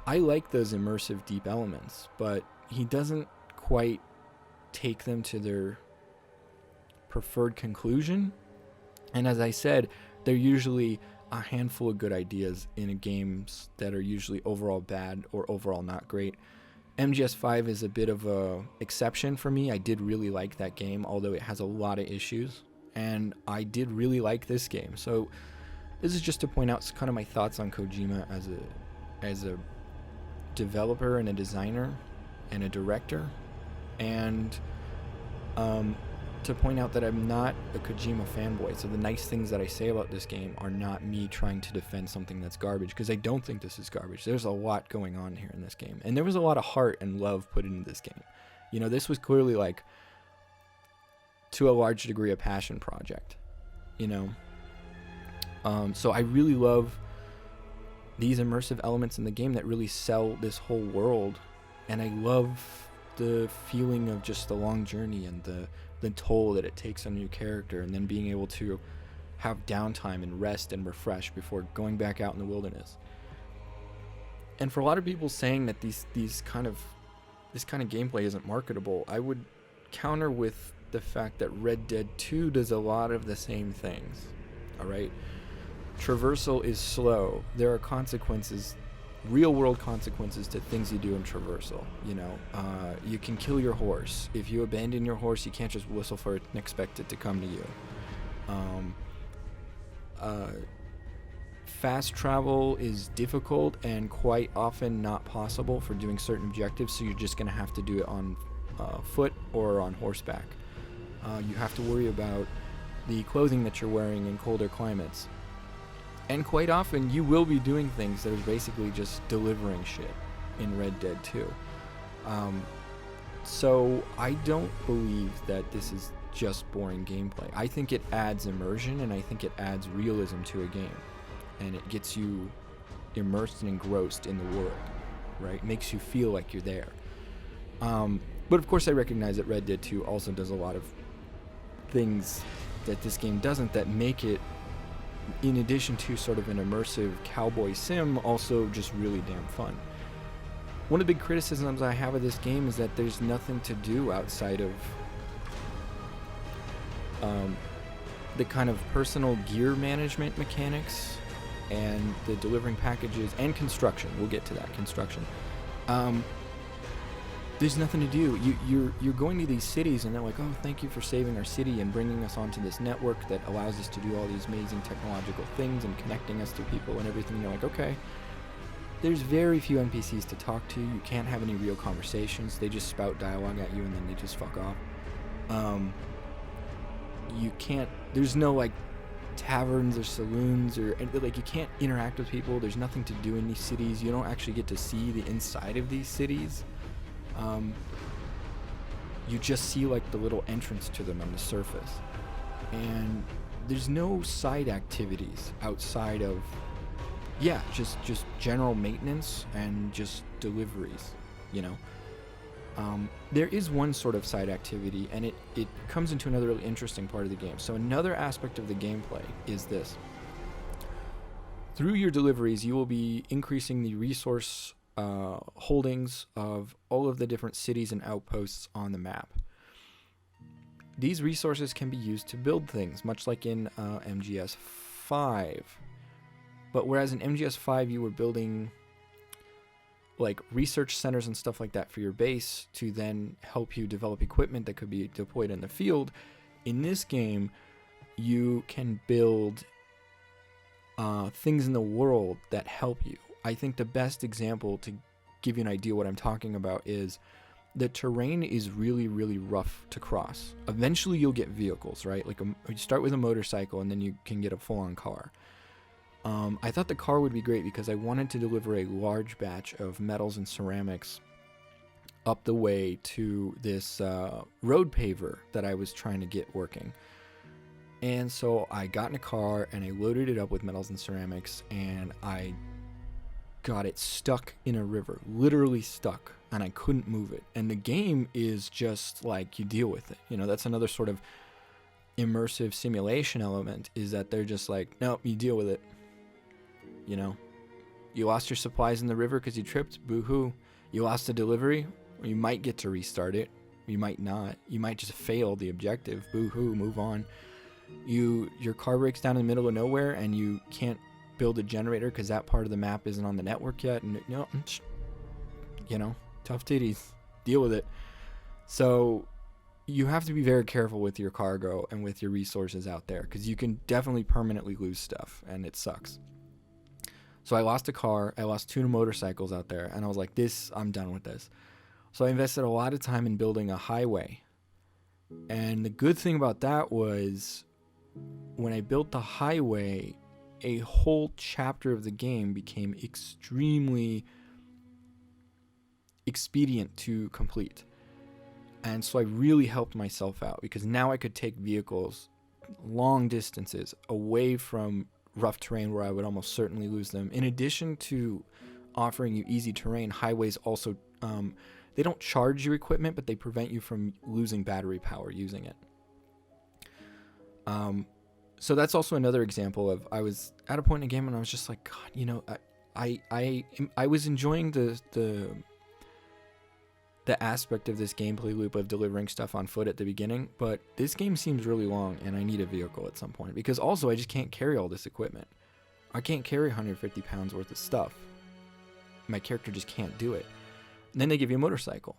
I like those immersive deep elements, but he doesn't quite take them to their preferred conclusion. And as I said, they're usually a handful of good ideas in games that are usually overall bad or overall not great. MGS5 is a bit of a exception for me. I did really like that game, although it has a lot of issues, and I did really like this game. So this is just to point out kind of my thoughts on Kojima as a developer and a designer and a director, and to point out that I'm not a Kojima fanboy. So the nice things that I say about this game are not me trying to defend something that's garbage, because I don't think this is garbage. There's a lot going on here in this game, and there was a lot of heart and love put into this game. You know, this was clearly, like, to a large degree, a passion project, you know. So I really love these immersive elements in the game that really sell this whole world, and I love the feeling of just the long journey and the toll that it takes on your character, and then being able to have downtime and rest and refresh before going back out in the wilderness. And for a lot of people saying that this kind of gameplay isn't marketable, I would counter with the fact that Red Dead 2 does a lot of the same things. All right, traversal is slow. There are consequences, real world consequences to things you do in traversal. You know, you can kill your horse. If you abandon your horse, you can't just whistle for it and expect it to come to you. Fast travel is difficult and quite often not possible for doing certain objectives, so you're just going to have to do it on foot or on horseback. You have to worry about the clothing that you're wearing in colder climates. And quite often, you will be doing things that are basically just delivering shit in Red Dead 2. So I don't believe that this is just boring gameplay. I think it adds immersion, and I think it adds realism to a game. And it gets you immersed and engrossed in the world, right? Makes you feel like you're there. But of course, I recognize that Red Dead 2 also does a lot of things that this game doesn't, that make it, in addition to sort of an immersive cowboy sim, also just really damn fun. One of the big criticisms I have of this game is that there's nothing to do outside of the kind of personal gear management mechanics and the delivering packages and construction. We'll get to that, construction. There's nothing to do. You're going to these cities, and they're like, oh, thank you for saving our city and bringing us onto this network that allows us to do all these amazing technological things and connecting us to people and everything. You're like, okay. There's very few NPCs to talk to. You can't have any real conversations. They just spout dialogue at you, and then they just fuck off. You can't, there's no, like, taverns or saloons, or, like, you can't interact with people. There's nothing to do in these cities. You don't actually get to see the inside of these cities. You just see, like, the little entrance to them on the surface, and there's no side activities outside of, just general maintenance and just deliveries, you know. There is one sort of side activity, and it comes into another really interesting part of the game. So another aspect of the gameplay is this: through your deliveries, you will be increasing the resource holdings of all of the different cities and outposts on the map. These resources can be used to build things, much like in MGS5. But whereas in MGS5 you were building, like, research centers and stuff like that for your base to then help you develop equipment that could be deployed in the field, in this game you can build things in the world that help you. I think the best example to give you an idea what I'm talking about is the terrain is really, really rough to cross. Eventually you'll get vehicles, right? Like, you start with a motorcycle, and then you can get a full-on car. I thought the car would be great because I wanted to deliver a large batch of metals and ceramics up the way to this road paver that I was trying to get working. And so I got in a car, and I loaded it up with metals and ceramics, and I got it stuck in a river, literally stuck, and I couldn't move it. And the game is just like, you deal with it. You know, that's another sort of immersive simulation element, is that they're just like, no, you deal with it. You know, you lost your supplies in the river because you tripped, boo-hoo. You lost a delivery, or you might get to restart it, you might not. You might just fail the objective, boo-hoo, move on. Your car breaks down in the middle of nowhere, and you can't build a generator because that part of the map isn't on the network yet, and tough titties, deal with it. So you have to be very careful with your cargo and with your resources out there, because you can definitely permanently lose stuff, and it sucks. So I lost a car, I lost 2 motorcycles out there, and I was like, I'm done with this. So I invested a lot of time in building a highway. And the good thing about that was, when I built the highway, a whole chapter of the game became extremely expedient to complete. And so I really helped myself out, because now I could take vehicles long distances away from rough terrain where I would almost certainly lose them. In addition to offering you easy terrain, highways also, they don't charge your equipment, but they prevent you from losing battery power using it. So that's also another example of, I was at a point in the game and I was just like, God, I was enjoying the aspect of this gameplay loop of delivering stuff on foot at the beginning, but this game seems really long and I need a vehicle at some point, because also I just can't carry all this equipment. I can't carry 150 pounds worth of stuff. My character just can't do it. And then they give you a motorcycle.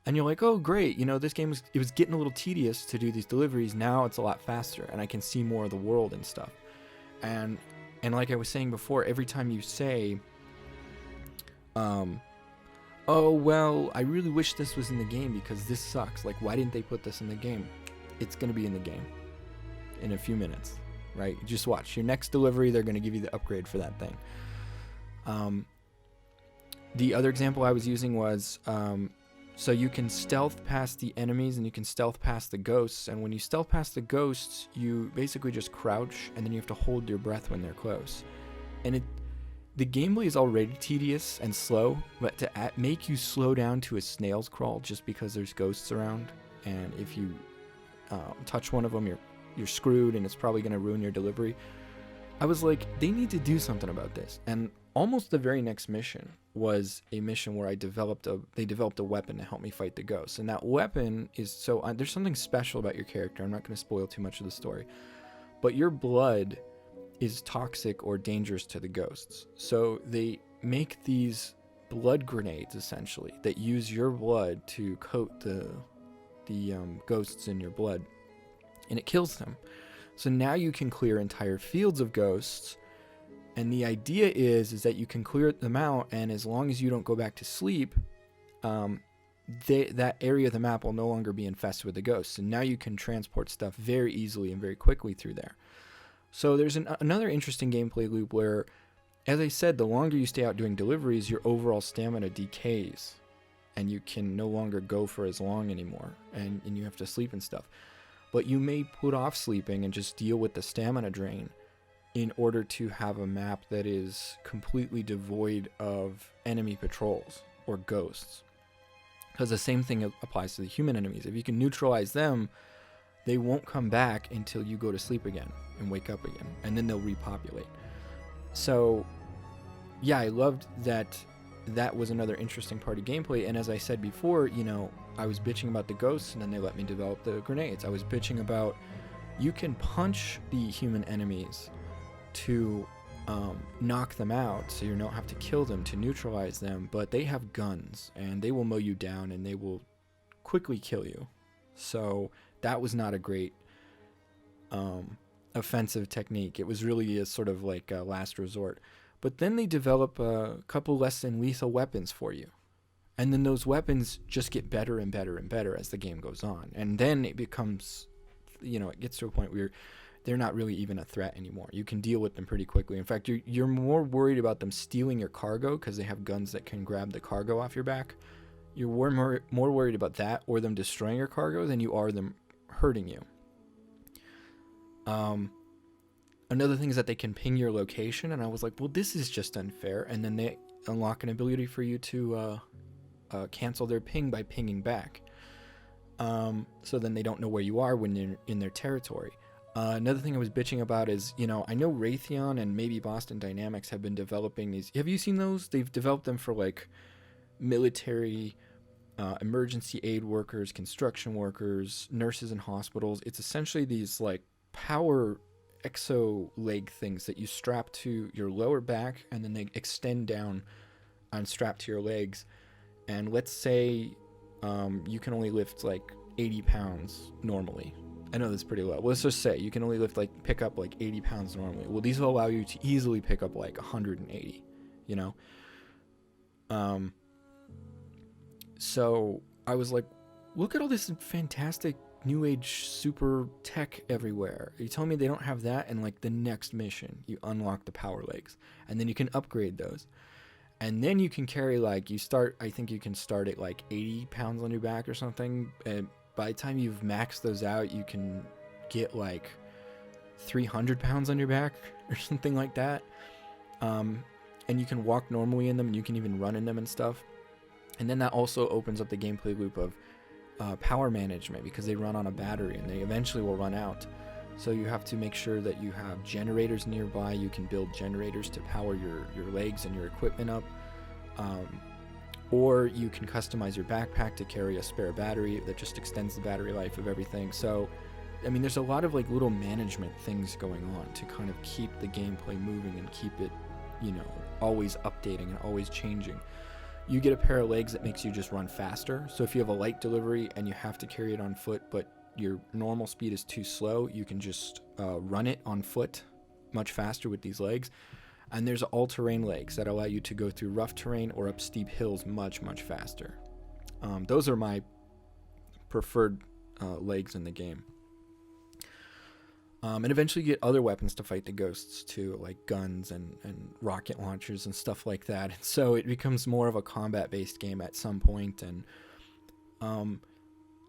And you're like, oh, great. This game it was getting a little tedious to do these deliveries. Now it's a lot faster and I can see more of the world and stuff. And like I was saying before, every time you say, oh, well, I really wish this was in the game because this sucks. Like, why didn't they put this in the game? It's going to be in the game in a few minutes, right? Just watch. Your next delivery, they're going to give you the upgrade for that thing. The other example I was using was, so you can stealth past the enemies and you can stealth past the ghosts. And when you stealth past the ghosts, you basically just crouch and then you have to hold your breath when they're close. And the gameplay is already tedious and slow, but to make you slow down to a snail's crawl just because there's ghosts around, and if you touch one of them, you're screwed, and it's probably going to ruin your delivery. I was like, they need to do something about this. And almost the very next mission was a mission where they developed a weapon to help me fight the ghosts, and that weapon is there's something special about your character. I'm not going to spoil too much of the story, but your blood is toxic or dangerous to the ghosts. So they make these blood grenades, essentially, that use your blood to coat the ghosts in your blood, and it kills them. So now you can clear entire fields of ghosts, and the idea is that you can clear them out, and as long as you don't go back to sleep, that area of the map will no longer be infested with the ghosts, and now you can transport stuff very easily and very quickly through there. So there's another interesting gameplay loop where, as I said, the longer you stay out doing deliveries, your overall stamina decays, and you can no longer go for as long anymore, and you have to sleep and stuff. But you may put off sleeping and just deal with the stamina drain in order to have a map that is completely devoid of enemy patrols or ghosts. Because the same thing applies to the human enemies. If you can neutralize them, they won't come back until you go to sleep again and wake up again, and then they'll repopulate. So yeah, I loved that was another interesting part of gameplay. And as I said before, I was bitching about the ghosts, and then they let me develop the grenades. I was bitching about, you can punch the human enemies to knock them out, so you don't have to kill them to neutralize them, but they have guns and they will mow you down and they will quickly kill you. So that was not a great offensive technique. It was really a sort of like a last resort. But then they develop a couple less than lethal weapons for you, and then those weapons just get better and better and better as the game goes on, and then it becomes, it gets to a point where they're not really even a threat anymore. You can deal with them pretty quickly. In fact, you're more worried about them stealing your cargo because they have guns that can grab the cargo off your back. You're more worried about that or them destroying your cargo than you are them hurting you. Another thing is that they can ping your location, and I was like, well, this is just unfair. And then they unlock an ability for you to cancel their ping by pinging back. So then they don't know where you are when you're in their territory. Another thing I was bitching about is, I know Raytheon and maybe Boston Dynamics have been developing these. Have you seen those? They've developed them for like military, emergency aid workers, construction workers, nurses in hospitals. It's essentially these like power exo leg things that you strap to your lower back, and then they extend down and strap to your legs. And let's say you can only lift like 80 pounds normally. I know that's pretty low. Let's just say you can only pick up like 80 pounds normally. Well, these will allow you to easily pick up like 180, you know? So I was like, look at all this fantastic new age super tech everywhere. Are you telling me they don't have that? And like the next mission, you unlock the power legs, and then you can upgrade those. And then you can carry I think you can start at like 80 pounds on your back or something. And by the time you've maxed those out, you can get like 300 pounds on your back or something like that. And you can walk normally in them, and you can even run in them and stuff. And then that also opens up the gameplay loop of power management, because they run on a battery and they eventually will run out. So you have to make sure that you have generators nearby. You can build generators to power your legs and your equipment up. Or you can customize your backpack to carry a spare battery that just extends the battery life of everything. So, I mean, there's a lot of like little management things going on to kind of keep the gameplay moving and keep it, you know, always updating and always changing. You get a pair of legs that makes you just run faster. So if you have a light delivery and you have to carry it on foot, but your normal speed is too slow, you can just run it on foot much faster with these legs. And there's all-terrain legs that allow you to go through rough terrain or up steep hills much, much faster. Those are my preferred legs in the game. And eventually you get other weapons to fight the ghosts too, like guns and rocket launchers and stuff like that. And so it becomes more of a combat-based game at some point. And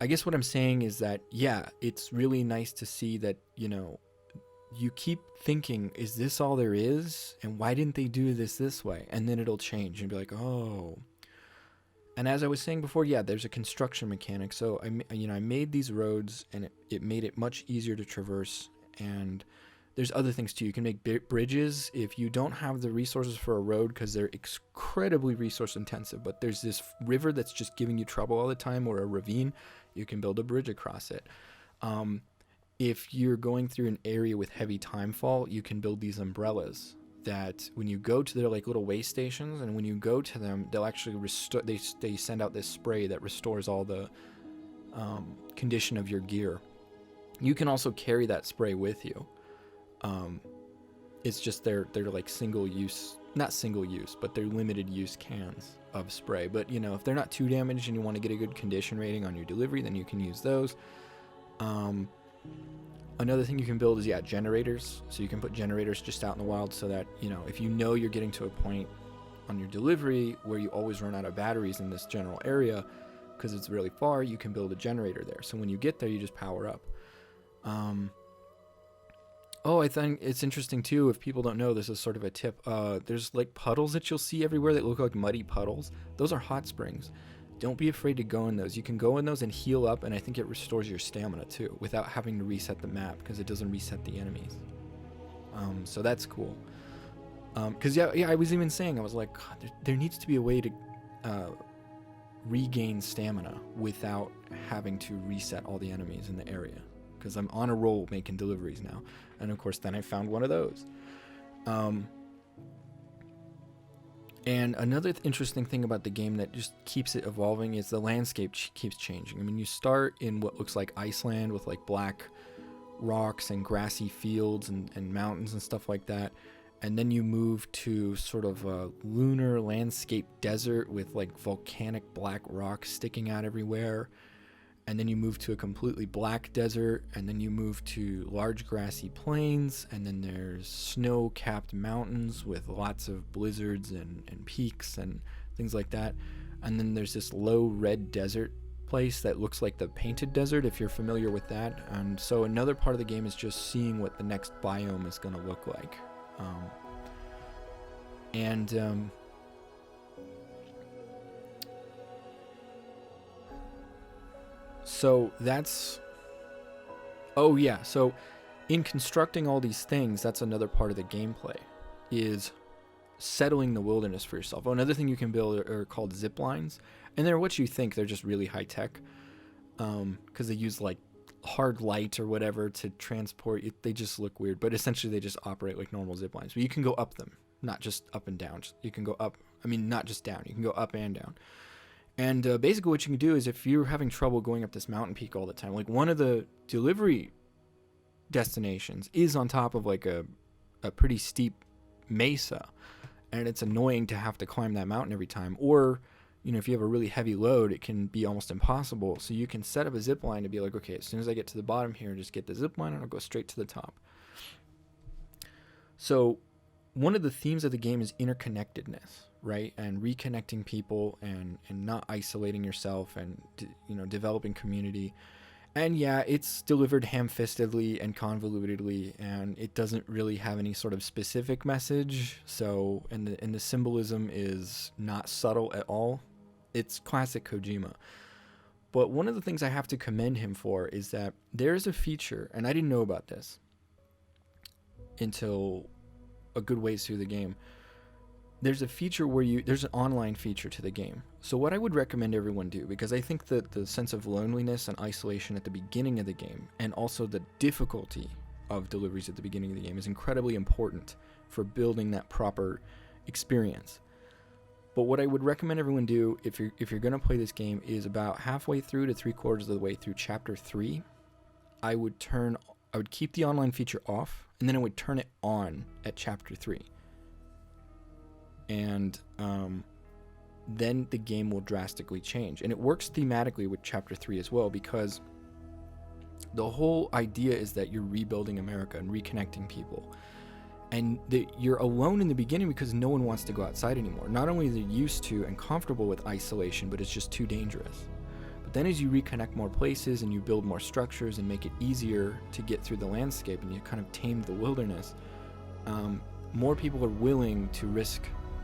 I guess what I'm saying is that, yeah, it's really nice to see that, you know, you keep thinking, is this all there is? And why didn't they do this way? And then it'll change and be like, oh. And as I was saying before, yeah, there's a construction mechanic. So I made these roads, and it made it much easier to traverse. And there's other things too. You can make bridges if you don't have the resources for a road, because they're incredibly resource intensive. But there's this river that's just giving you trouble all the time, or a ravine. You can build a bridge across it. If you're going through an area with heavy timefall, you can build these umbrellas that when you go to their like little way stations, and when you go to them, they'll actually restore. They send out this spray that restores all the condition of your gear. You can also carry that spray with you. It's just they're like not single use, but they're limited use cans of spray. But you know, if they're not too damaged and you want to get a good condition rating on your delivery, then you can use those. Another thing you can build is generators. So you can put generators just out in the wild, so that, you know, if you know you're getting to a point on your delivery where you always run out of batteries in this general area because it's really far, you can build a generator there. So when you get there, you just power up. I think it's interesting too, if people don't know, this is sort of a tip. There's like puddles that you'll see everywhere that look like muddy puddles. Those are hot springs. Don't be afraid to go in those. You can go in those and heal up, and I think it restores your stamina too, without having to reset the map, because it doesn't reset the enemies. So that's cool. Because I was even saying, I was like, God, there needs to be a way to regain stamina without having to reset all the enemies in the area. Because I'm on a roll making deliveries now. And of course, then I found one of those. And another interesting thing about the game that just keeps it evolving is the landscape keeps changing. I mean, you start in what looks like Iceland with like black rocks and grassy fields and mountains and stuff like that. And then you move to sort of a lunar landscape desert with like volcanic black rocks sticking out everywhere. And then you move to a completely black desert, and then you move to large grassy plains, and then there's snow-capped mountains with lots of blizzards and peaks and things like that. And then there's this low red desert place that looks like the Painted Desert, if you're familiar with that. And so another part of the game is just seeing what the next biome is going to look like. So that's, so in constructing all these things, that's another part of the gameplay, is settling the wilderness for yourself. Another thing you can build are called zip lines, and they're what you think. They're just really high tech, because they use like hard light or whatever to transport you. They just look weird, but essentially they just operate like normal zip lines. But you can go up them, not just up and down. You can go up. I mean, not just down. You can go up and down. And basically what you can do is if you're having trouble going up this mountain peak all the time, like one of the delivery destinations is on top of like a pretty steep mesa, and it's annoying to have to climb that mountain every time. Or, you know, if you have a really heavy load, it can be almost impossible. So you can set up a zip line to be like, okay, as soon as I get to the bottom here, just get the zip line and I'll go straight to the top. So one of the themes of the game is interconnectedness, right? And reconnecting people and not isolating yourself and, you know, developing community. And yeah, it's delivered ham-fistedly and convolutedly, and it doesn't really have any sort of specific message. So, and the symbolism is not subtle at all. It's classic Kojima. But one of the things I have to commend him for is that there's a feature, and I didn't know about this until a good ways through the game. There's a feature where there's an online feature to the game. So what I would recommend everyone do, because I think that the sense of loneliness and isolation at the beginning of the game, and also the difficulty of deliveries at the beginning of the game, is incredibly important for building that proper experience. But what I would recommend everyone do if you're going to play this game is about halfway through to 3/4 of the way through chapter 3, I would keep the online feature off, and then I would turn it on at chapter 3. And then the game will drastically change. And it works thematically with chapter 3 as well, because the whole idea is that you're rebuilding America and reconnecting people. And you're alone in the beginning because no one wants to go outside anymore. Not only are they used to and comfortable with isolation, but it's just too dangerous. But then as you reconnect more places and you build more structures and make it easier to get through the landscape and you kind of tame the wilderness, more people are willing to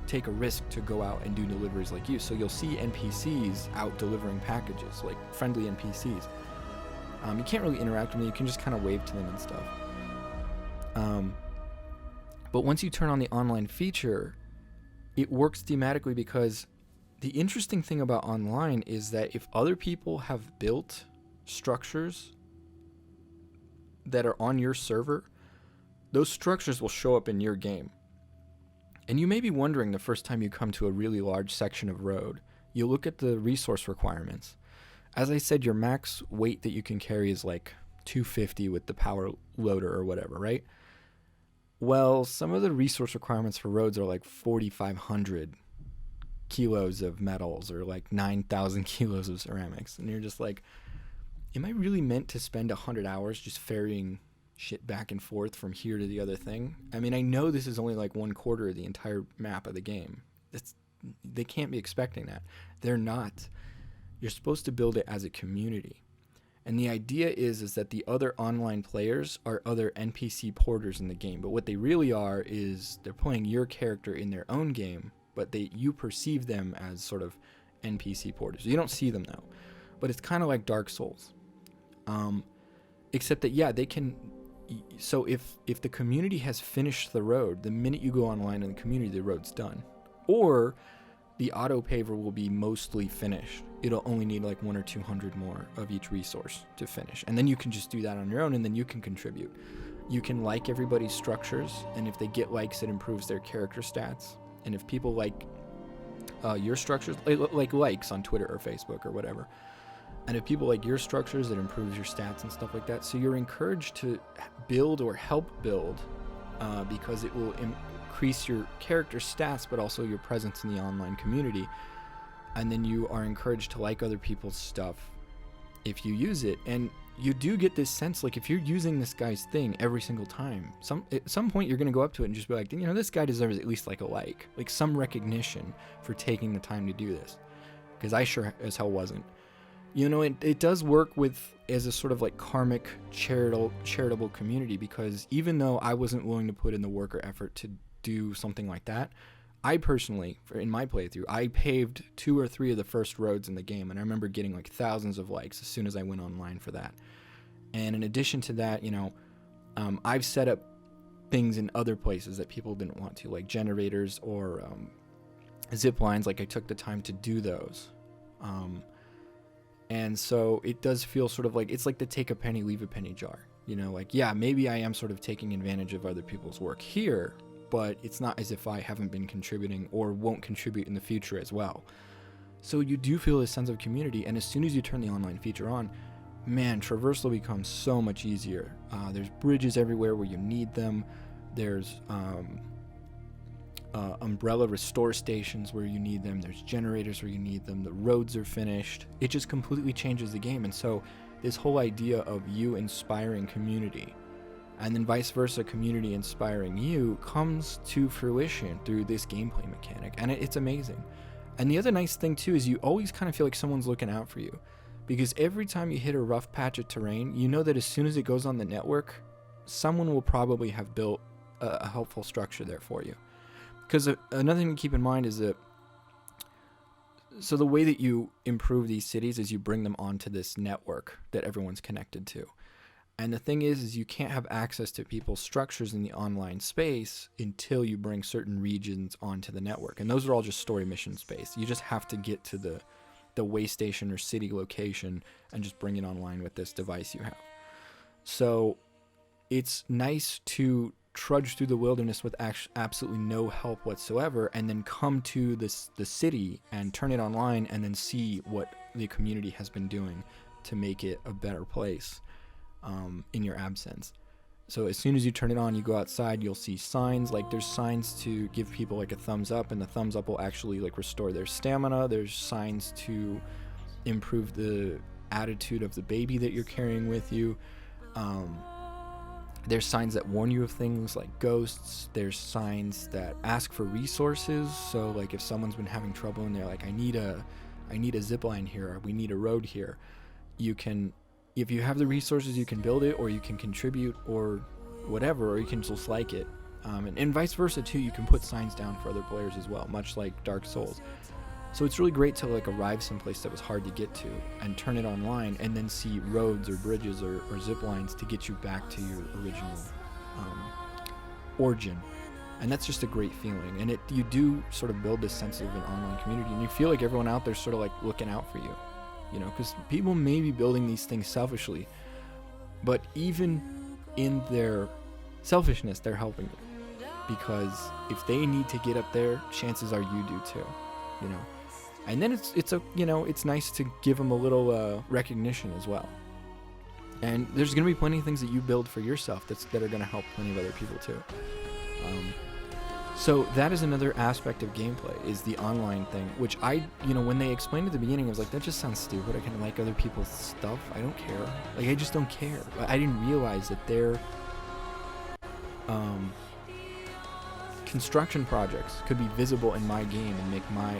take a risk to go out and do deliveries like you. So you'll see NPCs out delivering packages, like friendly NPCs. You can't really interact with them. You can just kind of wave to them and stuff. But once you turn on the online feature, it works thematically, because the interesting thing about online is that if other people have built structures that are on your server, those structures will show up in your game. And you may be wondering, the first time you come to a really large section of road, you look at the resource requirements. As I said, your max weight that you can carry is like 250 with the power loader or whatever, right? Well, some of the resource requirements for roads are like 4,500 kilos of metals or like 9,000 kilos of ceramics. And you're just like, am I really meant to spend 100 hours just ferrying shit back and forth from here to the other thing? I mean, I know this is only like 1/4 of the entire map of the game. They can't be expecting that. They're not. You're supposed to build it as a community. And the idea is that the other online players are other NPC porters in the game. But what they really are is they're playing your character in their own game, but you perceive them as sort of NPC porters. You don't see them though. But it's kind of like Dark Souls. Except that, yeah, they can. So if the community has finished the road, the minute you go online in the community, the road's done. Or the auto paver will be mostly finished. It'll only need like 100 or 200 more of each resource to finish. And then you can just do that on your own, and then you can contribute. You can like everybody's structures, and if they get likes, it improves their character stats. And if people like your structures, like likes on Twitter or Facebook or whatever, and if people like your structures, it improves your stats and stuff like that. So you're encouraged to build or help build because it will increase your character stats, but also your presence in the online community. And then you are encouraged to like other people's stuff if you use it. And you do get this sense, like if you're using this guy's thing every single time, at some point you're going to go up to it and just be like, you know, this guy deserves at least like some recognition for taking the time to do this. Because I sure as hell wasn't. You know, it does work as a sort of like karmic charitable community, because even though I wasn't willing to put in the work or effort to do something like that, I personally, in my playthrough, I paved 2 or 3 of the first roads in the game, and I remember getting like thousands of likes as soon as I went online for that. And in addition to that, you know, I've set up things in other places that people didn't want to, like generators or zip lines. Like I took the time to do those. And so it does feel sort of like, it's like the take a penny, leave a penny jar. You know, like, yeah, maybe I am sort of taking advantage of other people's work here, but it's not as if I haven't been contributing or won't contribute in the future as well. So you do feel this sense of community, and as soon as you turn the online feature on, man, traversal becomes so much easier. There's bridges everywhere where you need them. There's umbrella restore stations where you need them. There's generators where you need them. The roads are finished. It just completely changes the game. And so this whole idea of you inspiring community, and then vice versa, community inspiring you, comes to fruition through this gameplay mechanic. And it's amazing. And the other nice thing too is you always kind of feel like someone's looking out for you, because every time you hit a rough patch of terrain, you know that as soon as it goes on the network, someone will probably have built a helpful structure there for you. Because another thing to keep in mind is that, so the way that you improve these cities is you bring them onto this network that everyone's connected to. And the thing is you can't have access to people's structures in the online space until you bring certain regions onto the network. And those are all just story mission space. You just have to get to the way station or city location and just bring it online with this device you have. So it's nice to trudge through the wilderness with absolutely no help whatsoever, and then come to the city and turn it online, and then see what the community has been doing to make it a better place in your absence. So as soon as you turn it on, you go outside, you'll see signs. Like, there's signs to give people like a thumbs up, and the thumbs up will actually like restore their stamina. There's signs to improve the attitude of the baby that you're carrying with you. There's signs that warn you of things like ghosts. There's signs that ask for resources. So like if someone's been having trouble and they're like, I need a zip line here, or we need a road here, you can, if you have the resources, you can build it, or you can contribute, or whatever, or you can just like it. And vice versa too, you can put signs down for other players as well, much like Dark Souls. So it's really great to like arrive someplace that was hard to get to and turn it online, and then see roads or bridges or zip lines to get you back to your original origin. And that's just a great feeling. And you do sort of build this sense of an online community, and you feel like everyone out there's sort of like looking out for you, you know, because people may be building these things selfishly, but even in their selfishness, they're helping you, because if they need to get up there, chances are you do too, you know. And then it's nice to give them a little recognition as well. And there's going to be plenty of things that you build for yourself that are going to help plenty of other people too. So that is another aspect of gameplay, is the online thing, which when they explained at the beginning, I was like, that just sounds stupid. I can like other people's stuff. I don't care. Like, I just don't care. I didn't realize that their construction projects could be visible in my game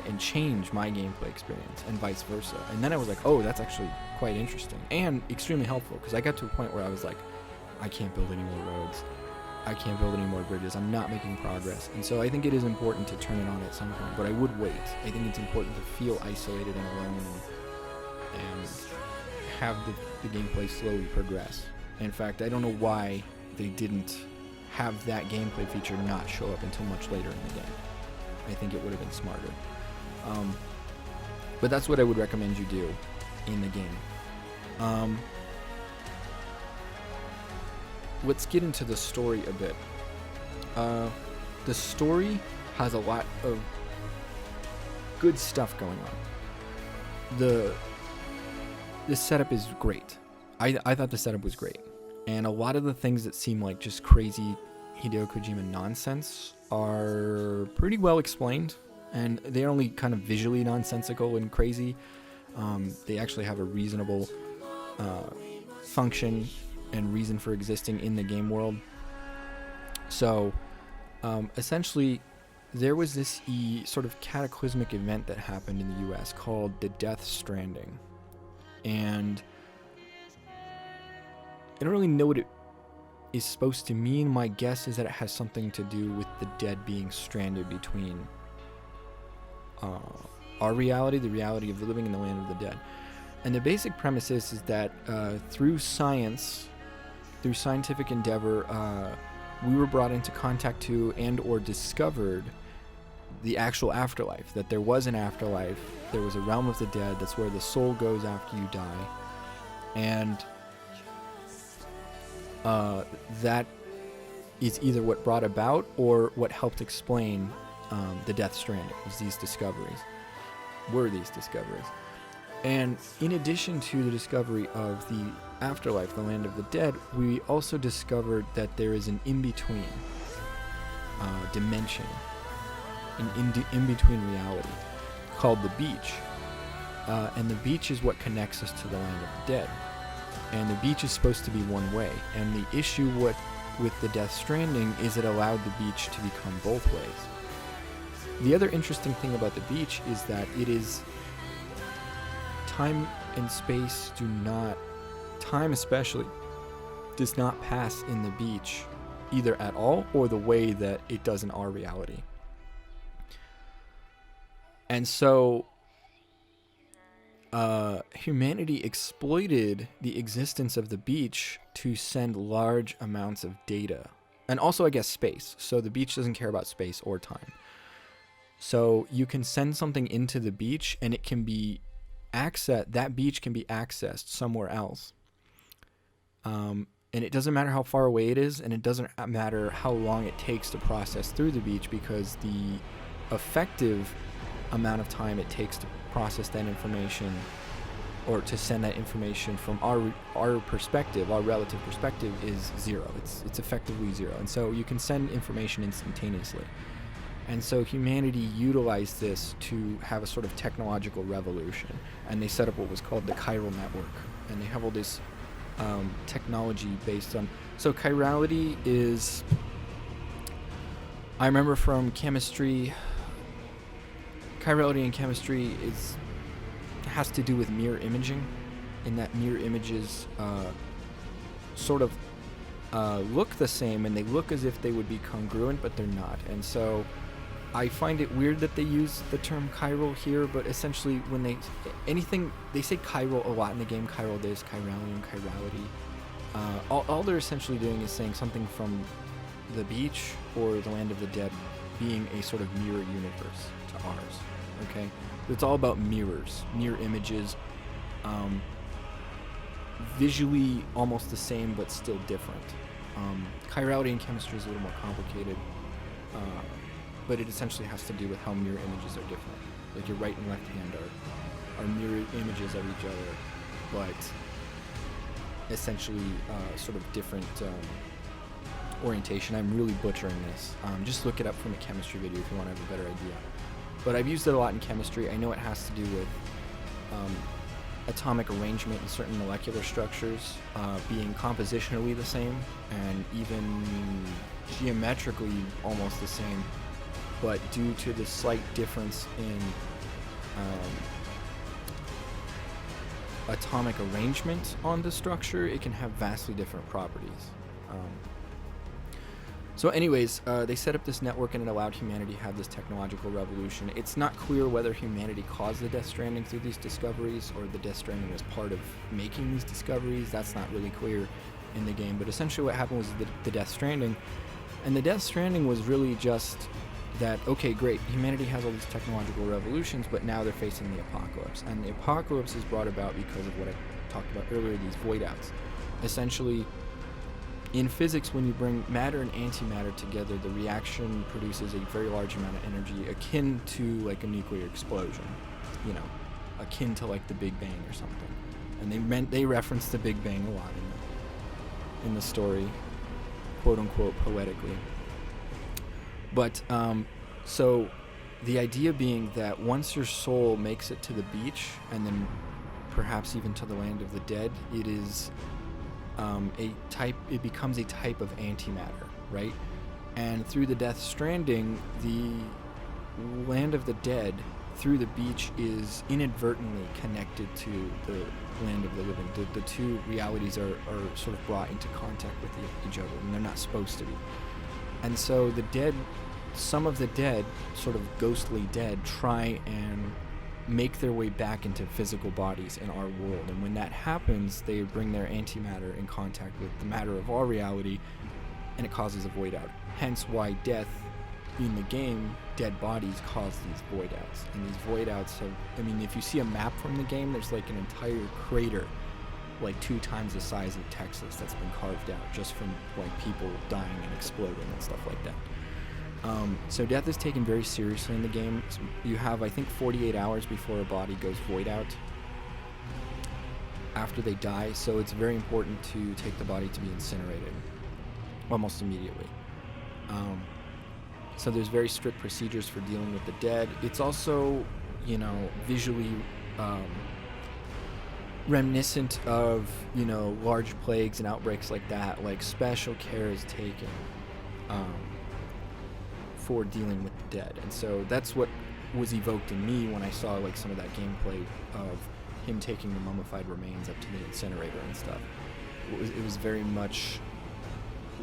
and change my gameplay experience, and vice versa. And then I was like, oh, that's actually quite interesting and extremely helpful, because I got to a point where I was like, I can't build any more roads. I can't build any more bridges. I'm not making progress. And so I think it is important to turn it on at some point, but I would wait. I think it's important to feel isolated and alone, and have the gameplay slowly progress. In fact, I don't know why they didn't have that gameplay feature not show up until much later in the game. I think it would have been smarter. But that's what I would recommend you do in the game. Let's get into the story a bit. The story has a lot of good stuff going on. The setup is great. I thought the setup was great. And a lot of the things that seem like just crazy Hideo Kojima nonsense are pretty well explained, and they're only kind of visually nonsensical and crazy. They actually have a reasonable function and reason for existing in the game world. So essentially, there was this sort of cataclysmic event that happened in the US called the Death Stranding. And I don't really know what it is supposed to mean. My guess is that it has something to do with the dead being stranded between our reality, the reality of the living, and the land of the dead. And the basic premise is that through science, through scientific endeavor, we were brought into contact to and or discovered the actual afterlife, that there was an afterlife, there was a realm of the dead, that's where the soul goes after you die, and that is either what brought about or what helped explain the Death Stranding, was these discoveries. And in addition to the discovery of the afterlife, the land of the dead, we also discovered that there is an in-between dimension, an in-between reality called the beach. And the beach is what connects us to the land of the dead. And the beach is supposed to be one way. And the issue with the Death Stranding is it allowed the beach to become both ways. The other interesting thing about the beach is that it is time and space time especially, does not pass in the beach either at all or the way that it does in our reality. And so humanity exploited the existence of the beach to send large amounts of data. And also, I guess, space. So the beach doesn't care about space or time. So you can send something into the beach and it can be that beach can be accessed somewhere else. And it doesn't matter how far away it is, and it doesn't matter how long it takes to process through the beach, because the effective amount of time it takes to process that information or to send that information from our perspective, our relative perspective, is zero. It's effectively zero. And so you can send information instantaneously. And so humanity utilized this to have a sort of technological revolution. And they set up what was called the chiral network. And they have all this technology based on... So chirality is... I remember from chemistry... Chirality in chemistry has to do with mirror imaging, in that mirror images sort of look the same, and they look as if they would be congruent, but they're not. And so I find it weird that they use the term chiral here, but essentially when they say chiral a lot in the game. Chiral this, chiralium, chirality. All they're essentially doing is saying something from the beach or the land of the dead being a sort of mirror universe to ours. Okay, it's all about mirrors, mirror images, visually almost the same but still different. Chirality in chemistry is a little more complicated, but it essentially has to do with how mirror images are different. Like your right and left hand are mirror images of each other, but essentially sort of different orientation. I'm really butchering this. Just look it up from a chemistry video if you want to have a better idea. But I've used it a lot in chemistry. I know it has to do with atomic arrangement in certain molecular structures being compositionally the same and even geometrically almost the same, but due to the slight difference in atomic arrangement on the structure, it can have vastly different properties. So anyways, they set up this network and it allowed humanity to have this technological revolution. It's not clear whether humanity caused the Death Stranding through these discoveries or the Death Stranding was part of making these discoveries. That's not really clear in the game, but essentially what happened was the Death Stranding. And the Death Stranding was really just that, okay, great, humanity has all these technological revolutions, but now they're facing the apocalypse. And the apocalypse is brought about because of what I talked about earlier, these voidouts. Essentially, in physics, when you bring matter and antimatter together, the reaction produces a very large amount of energy, akin to like a nuclear explosion, akin to like the Big Bang or something. And they reference the Big Bang a lot in the story, quote unquote, poetically. But so the idea being that once your soul makes it to the beach, and then perhaps even to the land of the dead, it is it becomes a type of antimatter, right? And through the Death Stranding, the land of the dead through the beach is inadvertently connected to the land of the living. The two realities are sort of brought into contact with each other, and they're not supposed to be. And so the dead, some of the dead, sort of ghostly dead, try and make their way back into physical bodies in our world. And when that happens, they bring their antimatter in contact with the matter of our reality, and it causes a void out. Hence why death in the game, dead bodies cause these voidouts, and these voidouts have, I mean, if you see a map from the game, there's like an entire crater, like 2 times the size of Texas, that's been carved out just from like people dying and exploding and stuff like that. So death is taken very seriously in the game. So you have, I think, 48 hours before a body goes void out after they die, so it's very important to take the body to be incinerated almost immediately. So there's very strict procedures for dealing with the dead. It's also, you know, visually reminiscent of, you know, large plagues and outbreaks like that. Like, special care is taken for dealing with the dead. And so that's what was evoked in me when I saw like some of that gameplay of him taking the mummified remains up to the incinerator and stuff. It was very much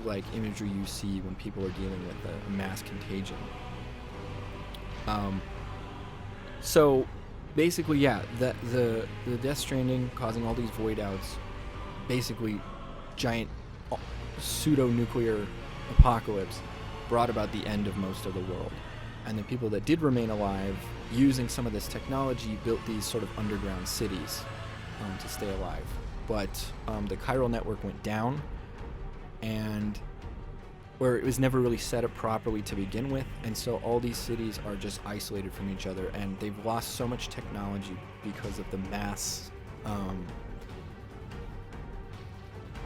like imagery you see when people are dealing with a mass contagion. So basically, yeah, the Death Stranding causing all these void outs, basically giant pseudo-nuclear apocalypse, brought about the end of most of the world. And the people that did remain alive, using some of this technology, built these sort of underground cities to stay alive. But the chiral network went down, and where it was never really set up properly to begin with, and so all these cities are just isolated from each other, and they've lost so much technology because of the mass,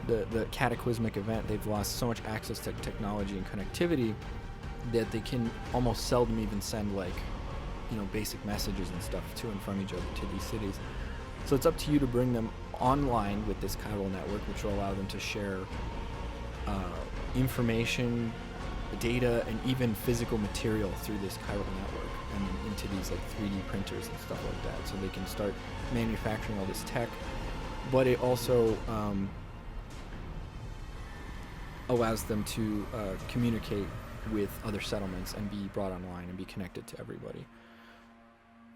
the cataclysmic event. They've lost so much access to technology and connectivity that they can almost seldom even send, like, you know, basic messages and stuff to and from each other to these cities. So it's up to you to bring them online with this chiral network, which will allow them to share information, data, and even physical material through this chiral network and into these like 3D printers and stuff like that, so they can start manufacturing all this tech. But it also allows them to communicate with other settlements and be brought online and be connected to everybody.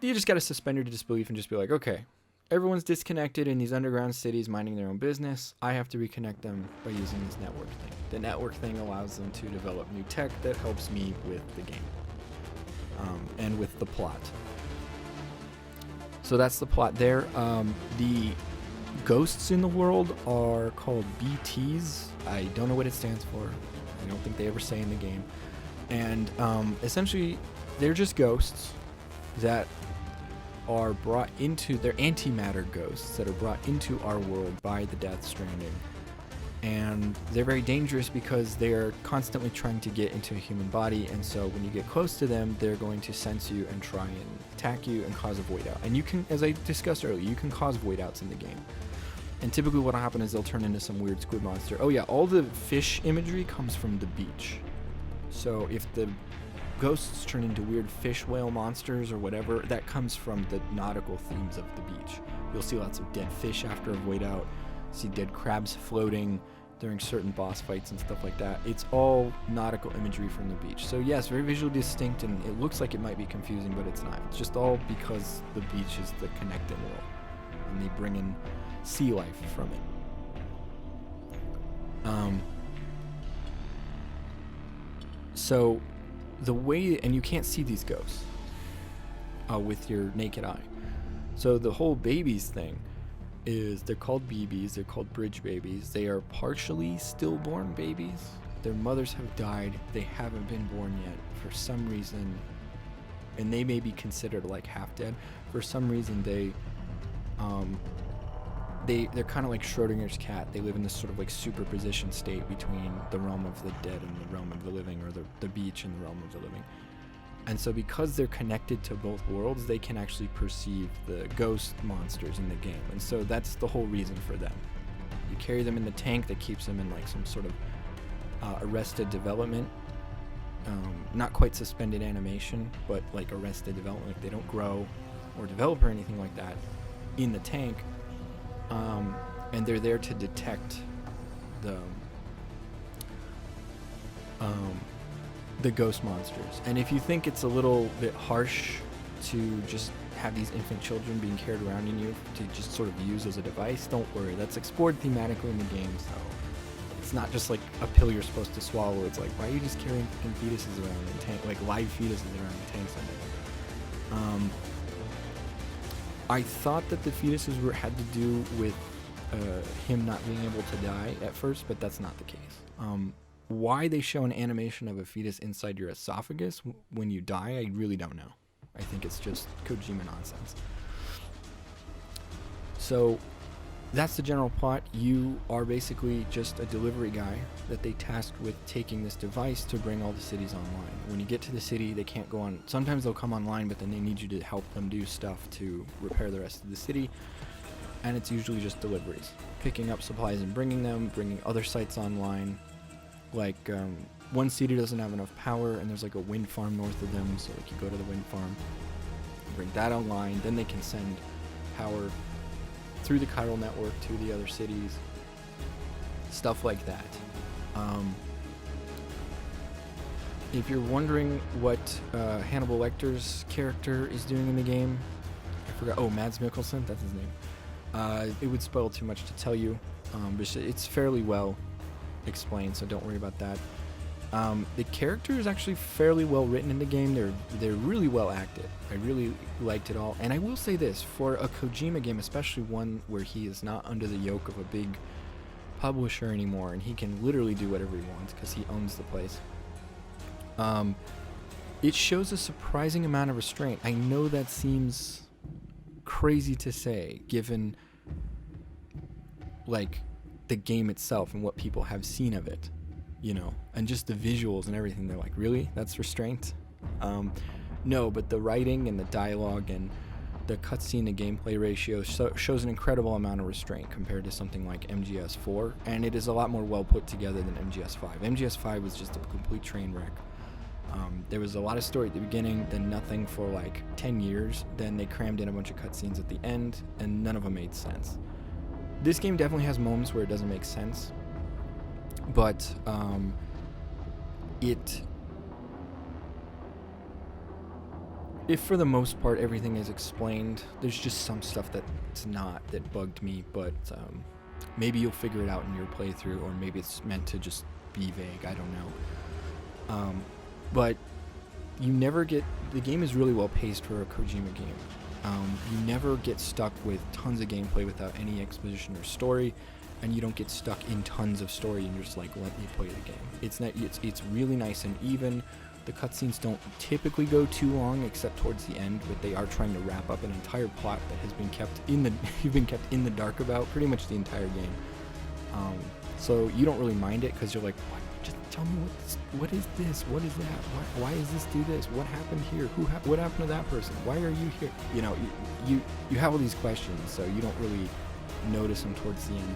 You just got to suspend your disbelief and just be like, okay, everyone's disconnected in these underground cities minding their own business. I have to reconnect them by using this network thing. The network thing allows them to develop new tech that helps me with the game and with the plot. So that's the plot there. The ghosts in the world are called BTs. I don't know what it stands for. I don't think they ever say in the game. And essentially, they're just ghosts that are brought into, they're antimatter ghosts that are brought into our world by the Death Stranding. And they're very dangerous because they're constantly trying to get into a human body, and so when you get close to them, they're going to sense you and try and attack you and cause a void out. And you can, as I discussed earlier, you can cause void outs in the game. And typically what will happen is they'll turn into some weird squid monster. Oh yeah, all the fish imagery comes from the beach. So if the ghosts turn into weird fish whale monsters or whatever, that comes from the nautical themes of the beach. You'll see lots of dead fish after a void out, see dead crabs floating during certain boss fights and stuff like that. It's all nautical imagery from the beach. So yes, very visually distinct, and it looks like it might be confusing, but it's not. It's just all because the beach is the connecting world, and they bring in sea life from it. So the way, and you can't see these ghosts with your naked eye. So the whole babies thing is, they're called BBs, they're called bridge babies. They are partially stillborn babies. Their mothers have died, they haven't been born yet for some reason, and they may be considered like half dead. For some reason they're kind of like Schrodinger's cat. They live in this sort of like superposition state between the realm of the dead and the realm of the living, or the beach and the realm of the living. And so because they're connected to both worlds, they can actually perceive the ghost monsters in the game. And so that's the whole reason for them. You carry them in the tank that keeps them in like some sort of arrested development. Not quite suspended animation, but like arrested development. Like they don't grow or develop or anything like that in the tank. And they're there to detect the ghost monsters. And if you think it's a little bit harsh to just have these infant children being carried around in you to just sort of use as a device, don't worry. That's explored thematically in the game, so It's not just like a pill you're supposed to swallow. It's like, why are you just carrying fucking fetuses around in tank, like live fetuses around in tanks? I thought that the fetuses had to do with him not being able to die at first, but that's not the case. Why they show an animation of a fetus inside your esophagus when you die, I really don't know. I think it's just Kojima nonsense. So that's the general plot. You are basically just a delivery guy that they tasked with taking this device to bring all the cities online. When you get to the city, they can't go on. Sometimes they'll come online, but then they need you to help them do stuff to repair the rest of the city. And it's usually just deliveries. Picking up supplies and bringing them, bringing other sites online. Like, one city doesn't have enough power, and there's like a wind farm north of them, so like you go to the wind farm, bring that online, then they can send power through the chiral network to the other cities, stuff like that. If you're wondering what Hannibal Lecter's character is doing in the game, I forgot. Oh, Mads Mikkelsen, that's his name. It would spoil too much to tell you, but it's fairly well explained, so don't worry about that. The character is actually fairly well written in the game. They're really well acted. I really liked it all. And I will say this, for a Kojima game, especially one where he is not under the yoke of a big publisher anymore, and he can literally do whatever he wants because he owns the place, it shows a surprising amount of restraint. I know that seems crazy to say, given like the game itself and what people have seen of it, you know, and just the visuals and everything. They're like, really? That's restraint? No, but the writing and the dialogue and the cutscene to gameplay ratio shows an incredible amount of restraint compared to something like MGS4, and it is a lot more well put together than MGS5. MGS5 was just a complete train wreck. There was a lot of story at the beginning, then nothing for like 10 years, then they crammed in a bunch of cutscenes at the end, and none of them made sense. This game definitely has moments where it doesn't make sense, but if for the most part everything is explained, there's just some stuff that's not, that bugged me, but maybe you'll figure it out in your playthrough, or maybe it's meant to just be vague, I don't know. But you never get, the game is really well paced for a Kojima game. You never get stuck with tons of gameplay without any exposition or story, and you don't get stuck in tons of story and you're just like, let me play the game. It's really nice and even. The cutscenes don't typically go too long except towards the end, but they are trying to wrap up an entire plot that has been kept in the you've been kept in the dark about pretty much the entire game. So you don't really mind it because you're like, what? Just tell me what is this? What is that? Why does this do this? What happened here? What happened to that person? Why are you here? You know, you have all these questions, so you don't really notice them towards the end.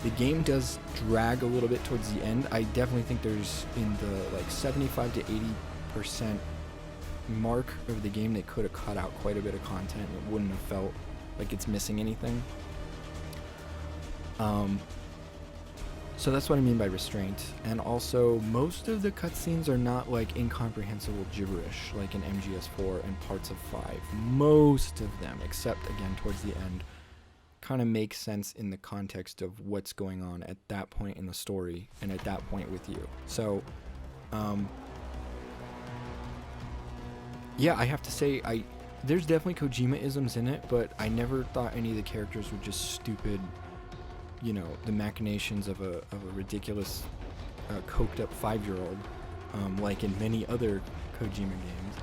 The game does drag a little bit towards the end. I definitely think there's in the like 75 to 80% mark of the game they could have cut out quite a bit of content. It wouldn't have felt like it's missing anything. So that's what I mean by restraint. And also, most of the cutscenes are not like incomprehensible gibberish like in MGS4 and parts of 5. Most of them, except again towards the end, kind of make sense in the context of what's going on at that point in the story and at that point with you. So, yeah, I have to say, there's definitely Kojima-isms in it, but I never thought any of the characters were just stupid, you know, the machinations of a ridiculous, coked up 5-year-old, like in many other Kojima games.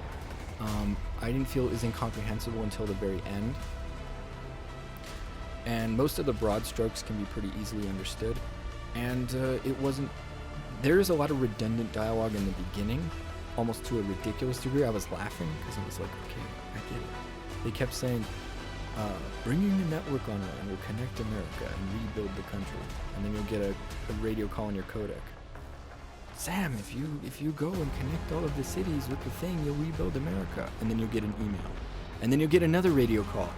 I didn't feel it was incomprehensible until the very end. And most of the broad strokes can be pretty easily understood. And it wasn't, there is a lot of redundant dialogue in the beginning, almost to a ridiculous degree. I was laughing because I was like, okay, I get it. They kept saying, bringing the network online will connect America and rebuild the country. And then you'll get a radio call on your codec. Sam, if you go and connect all of the cities with the thing, you'll rebuild America. And then you'll get an email. And then you'll get another radio call.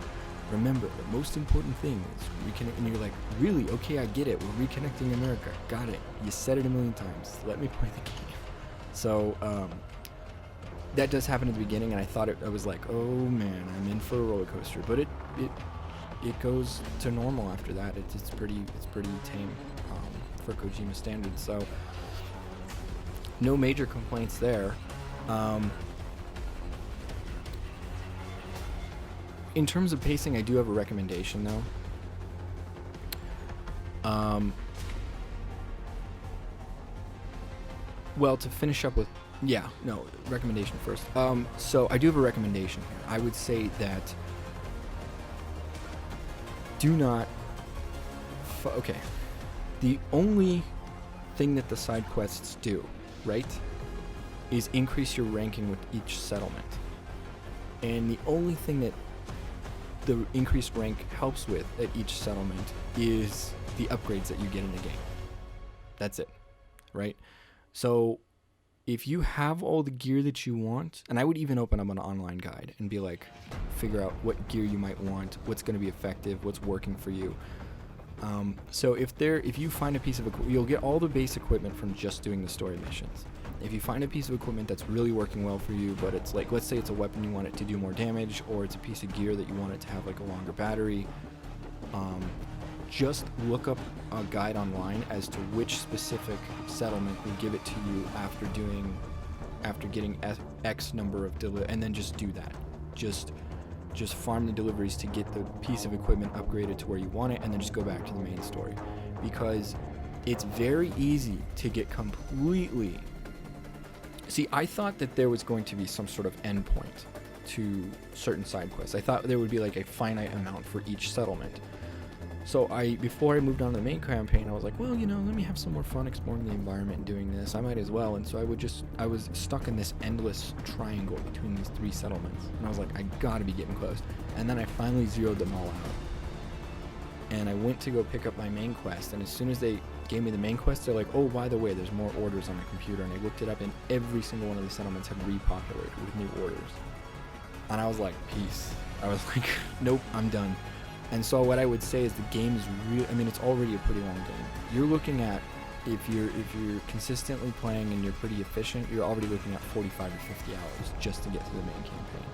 Remember, the most important thing is reconnect. And you're like, really? Okay, I get it. We're reconnecting America. Got it. You said it a million times. Let me play the game. So, that does happen at the beginning, and I thought I was like, oh man, I'm in for a roller coaster. But it goes to normal after that. It's pretty tame for Kojima standards. So no major complaints there. In terms of pacing, I do have a recommendation though. Well, to finish up with, recommendation first. So I do have a recommendation here. I would say that do not. Okay. The only thing that the side quests do, right, is increase your ranking with each settlement. And the only thing that the increased rank helps with at each settlement is the upgrades that you get in the game. That's it, right? So if you have all the gear that you want, and I would even open up an online guide and be like, figure out what gear you might want, what's going to be effective, what's working for you. So if you find a piece of equipment, you'll get all the base equipment from just doing the story missions. If you find a piece of equipment that's really working well for you, but it's like, let's say it's a weapon you want it to do more damage, or it's a piece of gear that you want it to have like a longer battery, just look up a guide online as to which specific settlement will give it to you after getting X number of and then just do that. Just farm the deliveries to get the piece of equipment upgraded to where you want it, and then just go back to the main story, because it's very easy to get completely. See, I thought that there was going to be some sort of endpoint to certain side quests. I thought there would be like a finite amount for each settlement. So before I moved on to the main campaign, I was like, well, let me have some more fun exploring the environment and doing this. I might as well. And so I was stuck in this endless triangle between these three settlements. And I was like, I gotta be getting close. And then I finally zeroed them all out. And I went to go pick up my main quest. And as soon as they gave me the main quest, they're like, oh, by the way, there's more orders on the computer. And I looked it up, and every single one of the settlements had repopulated with new orders. And I was like, peace. I was like, nope, I'm done. And so what I would say is the game is it's already a pretty long game. You're looking at, if you're consistently playing and you're pretty efficient, you're already looking at 45 or 50 hours just to get to the main campaign.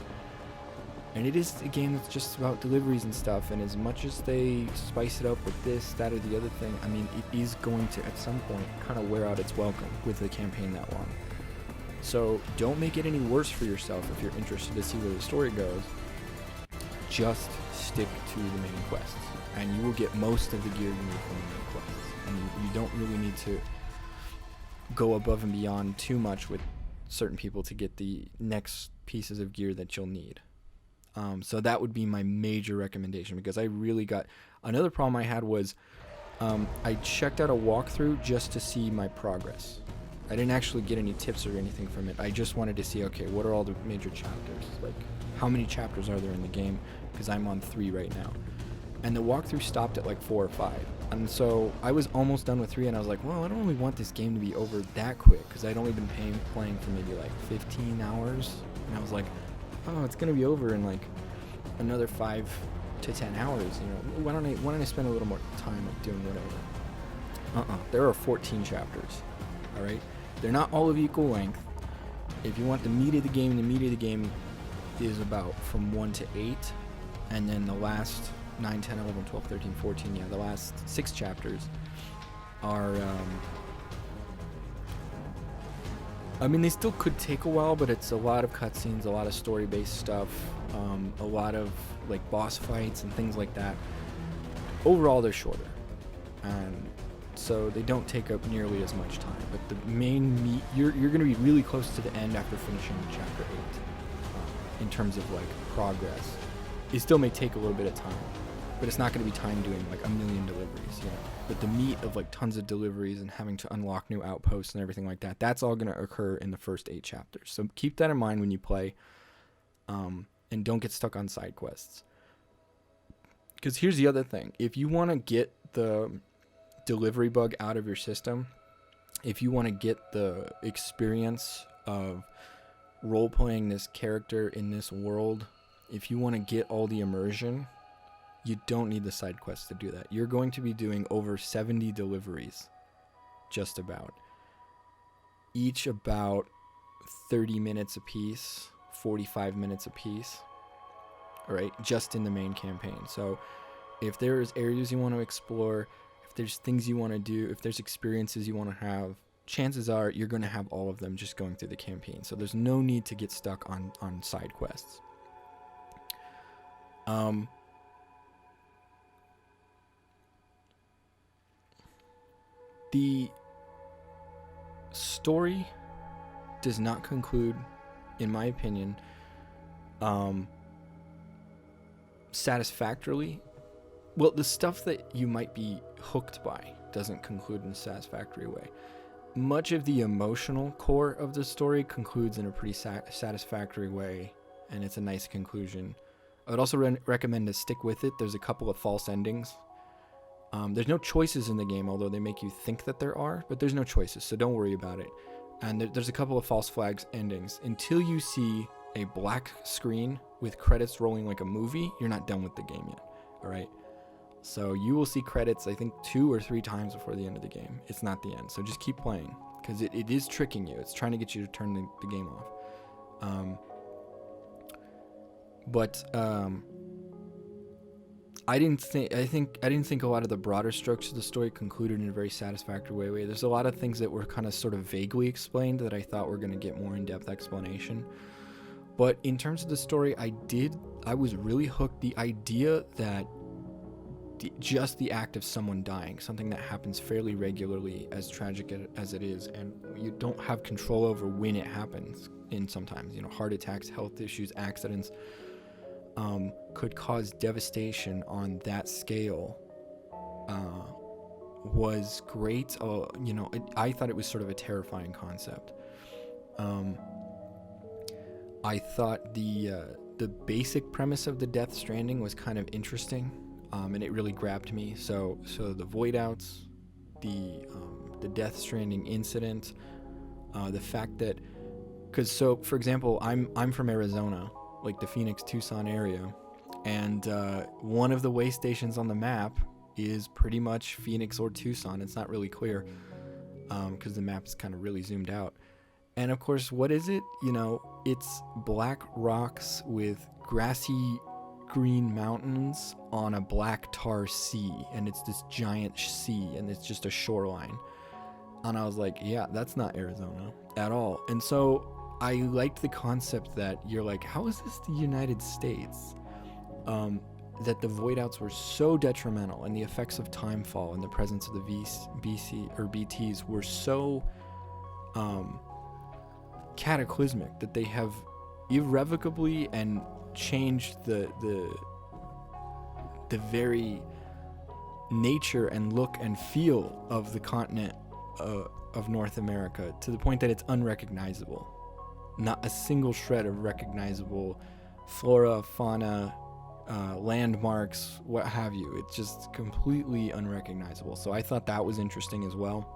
And it is a game that's just about deliveries and stuff, and as much as they spice it up with this, that, or the other thing, it is going to, at some point, kind of wear out its welcome with the campaign that long. So don't make it any worse for yourself if you're interested to see where the story goes. Just stick to the main quests, and you will get most of the gear you need from the main quests. And you don't really need to go above and beyond too much with certain people to get the next pieces of gear that you'll need. So that would be my major recommendation, because I really got... Another problem I had was I checked out a walkthrough just to see my progress. I didn't actually get any tips or anything from it. I just wanted to see, okay, what are all the major chapters? Like, how many chapters are there in the game? Because I'm on 3 right now. And the walkthrough stopped at like 4 or 5. And so I was almost done with 3, and I was like, well, I don't really want this game to be over that quick, because I'd only been playing for maybe like 15 hours. And I was like, oh, it's going to be over in like another 5 to 10 hours. Why don't I spend a little more time doing whatever? There are 14 chapters. All right? They're not all of equal length. If you want the meat of the game is about from 1 to 8. And then the last 9, 10, 11, 12, 13, 14, the last 6 chapters are, they still could take a while, but it's a lot of cutscenes, a lot of story-based stuff, a lot of, like, boss fights and things like that. Overall, they're shorter. And so they don't take up nearly as much time. But the main meat, you're going to be really close to the end after finishing chapter 8, in terms of, like, progress. It still may take a little bit of time, but it's not going to be time doing like a million deliveries, But the meat of like tons of deliveries and having to unlock new outposts and everything like that, that's all going to occur in the first 8 chapters. So keep that in mind when you play, and don't get stuck on side quests. Because here's the other thing. If you want to get the delivery bug out of your system, if you want to get the experience of role-playing this character in this world, if you want to get all the immersion, you don't need the side quests to do that. You're going to be doing over 70 deliveries, just about. Each about 30 minutes apiece, 45 minutes apiece, all right, just in the main campaign. So if there's areas you want to explore, if if there's things you want to do, if there's experiences you want to have, chances are you're going to have all of them just going through the campaign. So there's no need to get stuck on side quests. The story does not conclude, in my opinion, satisfactorily. Well, the stuff that you might be hooked by doesn't conclude in a satisfactory way. Much of the emotional core of the story concludes in a pretty satisfactory way, and it's a nice conclusion. I would also recommend to stick with it. There's a couple of false endings. There's no choices in the game, although they make you think that there are, but there's no choices, so don't worry about it. And there's a couple of false flags endings. Until you see a black screen with credits rolling like a movie, you're not done with the game yet, all right? So you will see credits, I think, 2 or 3 times before the end of the game. It's not the end, so just keep playing, because it is tricking you. It's trying to get you to turn the game off. I didn't think a lot of the broader strokes of the story concluded in a very satisfactory way. There's a lot of things that were kind of sort of vaguely explained that I thought were going to get more in-depth explanation. But in terms of the story, I was really hooked. The idea that just the act of someone dying, something that happens fairly regularly, as tragic as it is, and you don't have control over when it happens. In sometimes, heart attacks, health issues, accidents, could cause devastation on that scale, was great. I thought it was sort of a terrifying concept. I thought the basic premise of the Death Stranding was kind of interesting, and it really grabbed me. So the voidouts, the Death Stranding incident, the fact that, for example, I'm from Arizona, like the Phoenix, Tucson area, and one of the way stations on the map is pretty much Phoenix or Tucson. It's not really clear because the map's kind of really zoomed out. And of course, what is it? It's black rocks with grassy green mountains on a black tar sea, and it's this giant sea, and it's just a shoreline. And I was like, yeah, that's not Arizona at all. And so I liked the concept that you're like, how is this the United States? That the voidouts were so detrimental, and the effects of timefall and the presence of the BTs were so cataclysmic that they have irrevocably and changed the very nature and look and feel of the continent of North America, to the point that it's unrecognizable. Not a single shred of recognizable flora, fauna, landmarks, what have you. It's just completely unrecognizable. So I thought that was interesting as well.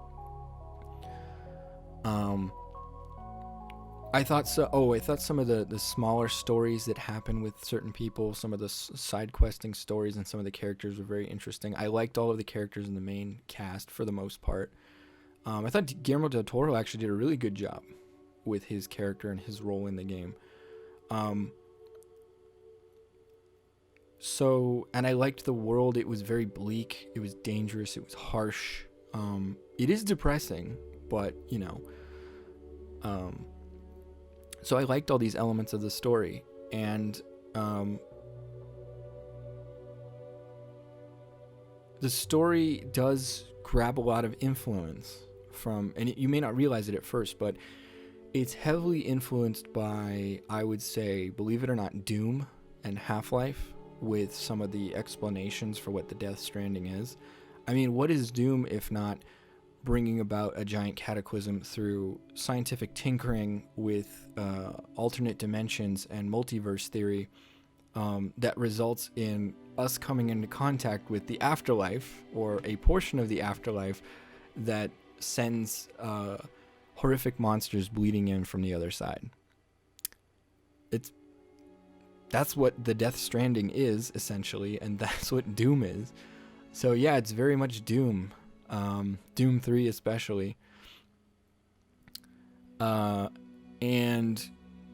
I thought some of the smaller stories that happen with certain people, some of the side questing stories and some of the characters were very interesting. I liked all of the characters in the main cast for the most part. I thought Guillermo del Toro actually did a really good job with his character and his role in the game. And I liked the world. It was very bleak. It was dangerous. It was harsh. It is depressing, but, so I liked all these elements of the story. And the story does grab a lot of influence from, and you may not realize it at first, but it's heavily influenced by, I would say, believe it or not, Doom and Half-Life, with some of the explanations for what the Death Stranding is. I mean, what is Doom if not bringing about a giant cataclysm through scientific tinkering with alternate dimensions and multiverse theory that results in us coming into contact with the afterlife, or a portion of the afterlife that sends horrific monsters bleeding in from the other side. That's what the Death Stranding is, essentially, and that's what Doom is. So yeah, it's very much Doom. Doom 3 especially. And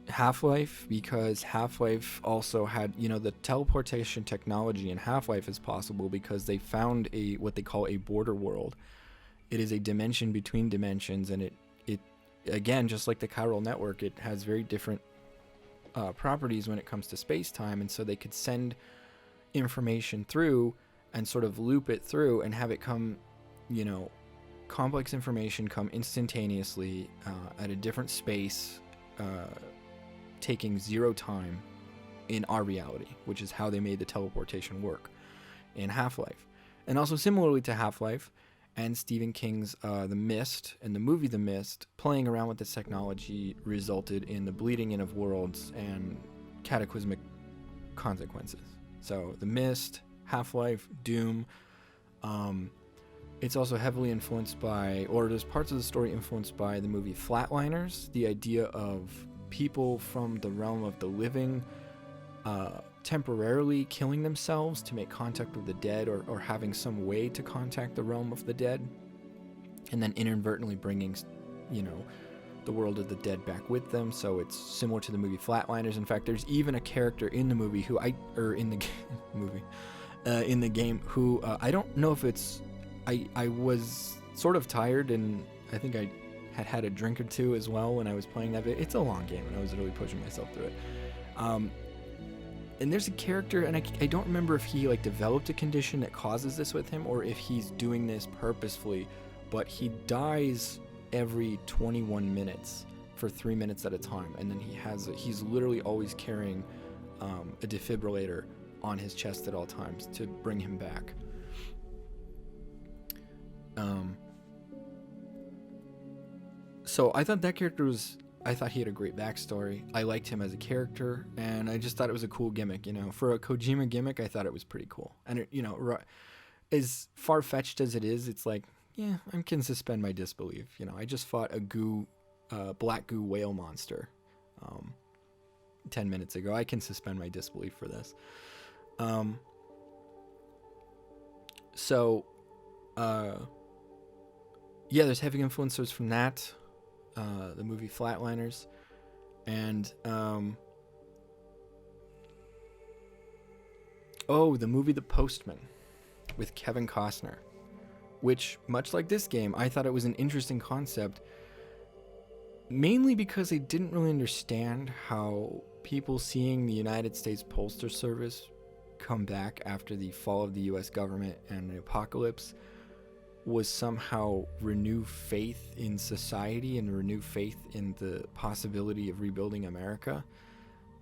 Half-Life, because Half-Life also had, the teleportation technology in Half-Life is possible because they found what they call a border world. It is a dimension between dimensions, and it again, just like the chiral network, it has very different properties when it comes to space-time, and so they could send information through and sort of loop it through and have it come, complex information come instantaneously at a different space, taking 0 time in our reality, which is how they made the teleportation work in Half-Life. And also similarly to Half-Life and Stephen King's The Mist and the movie The Mist, playing around with this technology resulted in the bleeding in of worlds and cataclysmic consequences. So The Mist, Half-Life, Doom. It's also heavily influenced by, or there's parts of the story influenced by the movie Flatliners, the idea of people from the realm of the living temporarily killing themselves to make contact with the dead, or having some way to contact the realm of the dead, and then inadvertently bringing, the world of the dead back with them. So it's similar to the movie Flatliners. In fact, there's even a character in the movie in the game who I don't know if it's, I was sort of tired, and I think I had a drink or two as well when I was playing that. It's a long game, and I was really pushing myself through it. And there's a character, and I don't remember if he developed a condition that causes this with him, or if he's doing this purposefully, but he dies every 21 minutes for 3 minutes at a time, and then he's literally always carrying a defibrillator on his chest at all times to bring him back. So I thought that character I thought he had a great backstory. I liked him as a character, and I just thought it was a cool gimmick, For a Kojima gimmick, I thought it was pretty cool. And, as far-fetched as it is, it's like, yeah, I can suspend my disbelief. I just fought a black goo whale monster 10 minutes ago. I can suspend my disbelief for this. Yeah, there's heavy influences from that. The movie Flatliners, and the movie The Postman with Kevin Costner, which, much like this game, I thought it was an interesting concept, mainly because I didn't really understand how people seeing the United States Postal Service come back after the fall of the US government and the apocalypse was somehow renew faith in society and renew faith in the possibility of rebuilding America.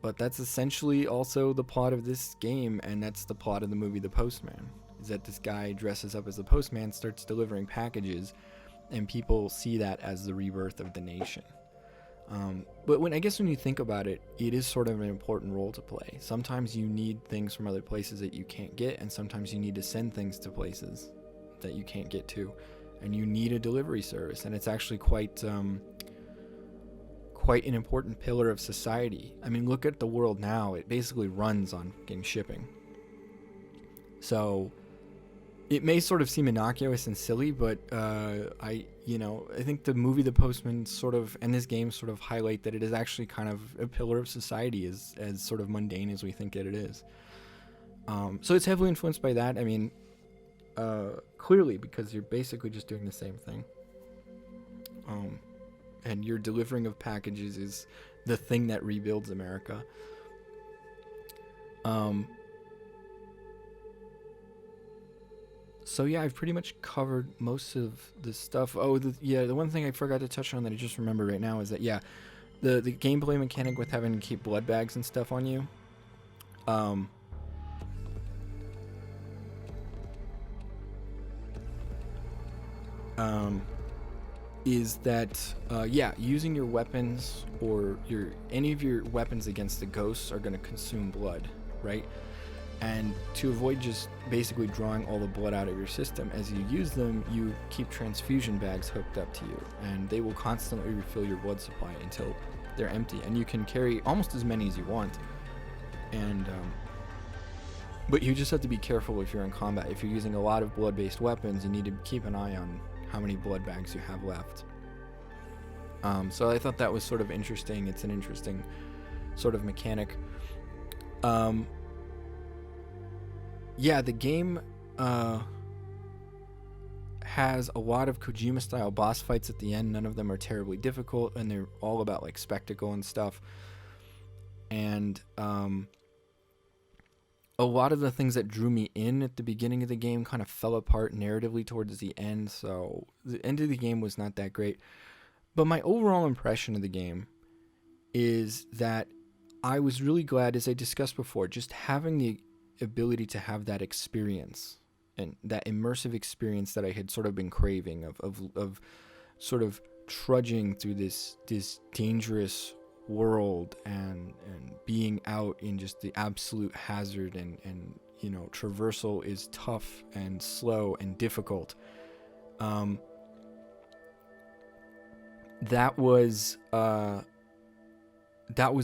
But that's essentially also the plot of this game, and that's the plot of the movie The Postman, is that this guy dresses up as the postman, starts delivering packages, and people see that as the rebirth of the nation. But when you think about it, it is sort of an important role to play. Sometimes you need things from other places that you can't get, and sometimes you need to send things to places that you can't get to, and you need a delivery service, and it's actually quite an important pillar of society. I mean, look at the world now. It basically runs on fucking shipping. So it may sort of seem innocuous and silly, but I think the movie The Postman and this game sort of highlight that it is actually kind of a pillar of society, as sort of mundane as we think that it is. So it's heavily influenced by that. I mean, clearly, because you're basically just doing the same thing. And your delivering of packages is the thing that rebuilds America. So yeah, I've pretty much covered most of the stuff. The one thing I forgot to touch on that I just remember right now is that, the gameplay mechanic with having to keep blood bags and stuff on you. Is that using your weapons or any of your weapons against the ghosts are going to consume blood, right? And to avoid just basically drawing all the blood out of your system as you use them, you keep transfusion bags hooked up to you, and they will constantly refill your blood supply until they're empty, and you can carry almost as many as you want. And but you just have to be careful if you're in combat. If you're using a lot of blood-based weapons, you need to keep an eye on how many blood bags you have left. So I thought that was sort of interesting. It's an interesting sort of mechanic. Yeah, the game has a lot of Kojima style boss fights at the end. None of them are terribly difficult, and they're all about like spectacle and stuff. And a lot of the things that drew me in at the beginning of the game kind of fell apart narratively towards the end, so the end of the game was not that great. But my overall impression of the game is that I was really glad, as I discussed before, just having the ability to have that experience and that immersive experience that I had sort of been craving of sort of trudging through this dangerous world and being out in just the absolute hazard and you know, traversal is tough and slow and difficult. That was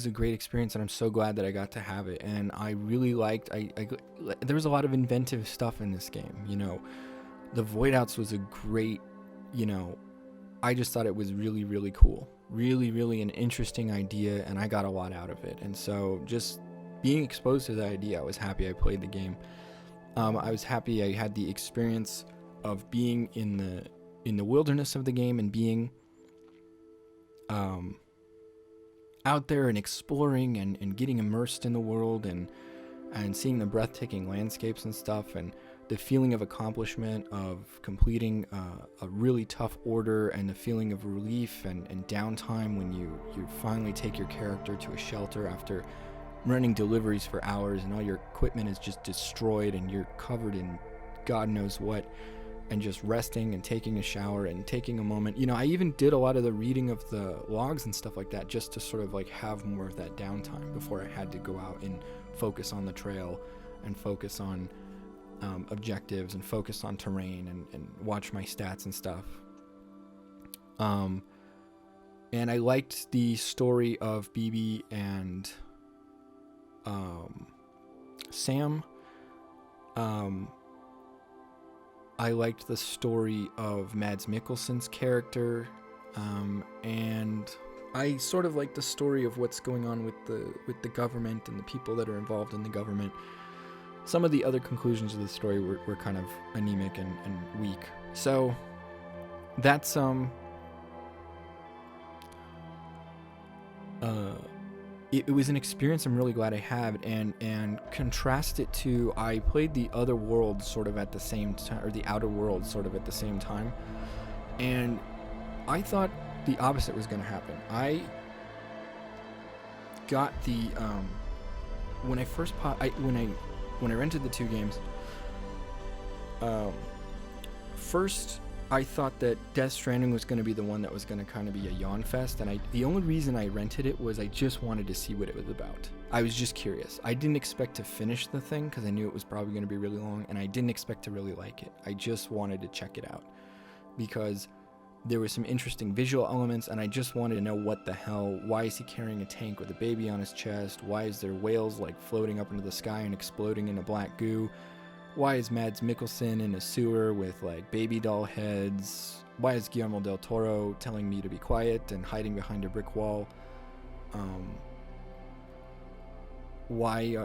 a great experience, and I'm so glad that I got to have it. And I really liked, there was a lot of inventive stuff in this game. You know, the voidouts was a great, you know, I just thought it was really, really cool. Really, really an interesting idea, and I got a lot out of it. And so just being exposed to the idea, I was happy I played the game. I was happy I had the experience of being in the wilderness of the game and being out there and exploring and getting immersed in the world and seeing the breathtaking landscapes and stuff, and the feeling of accomplishment of completing a really tough order, and the feeling of relief and downtime when you finally take your character to a shelter after running deliveries for hours and all your equipment is just destroyed and you're covered in God knows what, and just resting and taking a shower and taking a moment. You know, I even did a lot of the reading of the logs and stuff like that just to sort of like have more of that downtime before I had to go out and focus on the trail and focus on objectives and focus on terrain and watch my stats and stuff. And I liked the story of BB and Sam. I liked the story of Mads Mikkelsen's character, and I sort of liked the story of what's going on with the government and the people that are involved in the government. Some of the other conclusions of the story were kind of anemic and weak. So that's it was an experience I'm really glad I had, and contrast it to, I played the other world sort of at the same time, or the outer world sort of at the same time, and I thought the opposite was going to happen. I got the when I rented the two games, first I thought that Death Stranding was going to be the one that was going to kind of be a yawn fest, and the only reason I rented it was I just wanted to see what it was about. I was just curious. I didn't expect to finish the thing because I knew it was probably going to be really long, and I didn't expect to really like it. I just wanted to check it out because there were some interesting visual elements, and I just wanted to know what the hell. Why is he carrying a tank with a baby on his chest? Why is there whales like floating up into the sky and exploding into black goo? Why is Mads Mikkelsen in a sewer with like baby doll heads? Why is Guillermo del Toro telling me to be quiet and hiding behind a brick wall? Why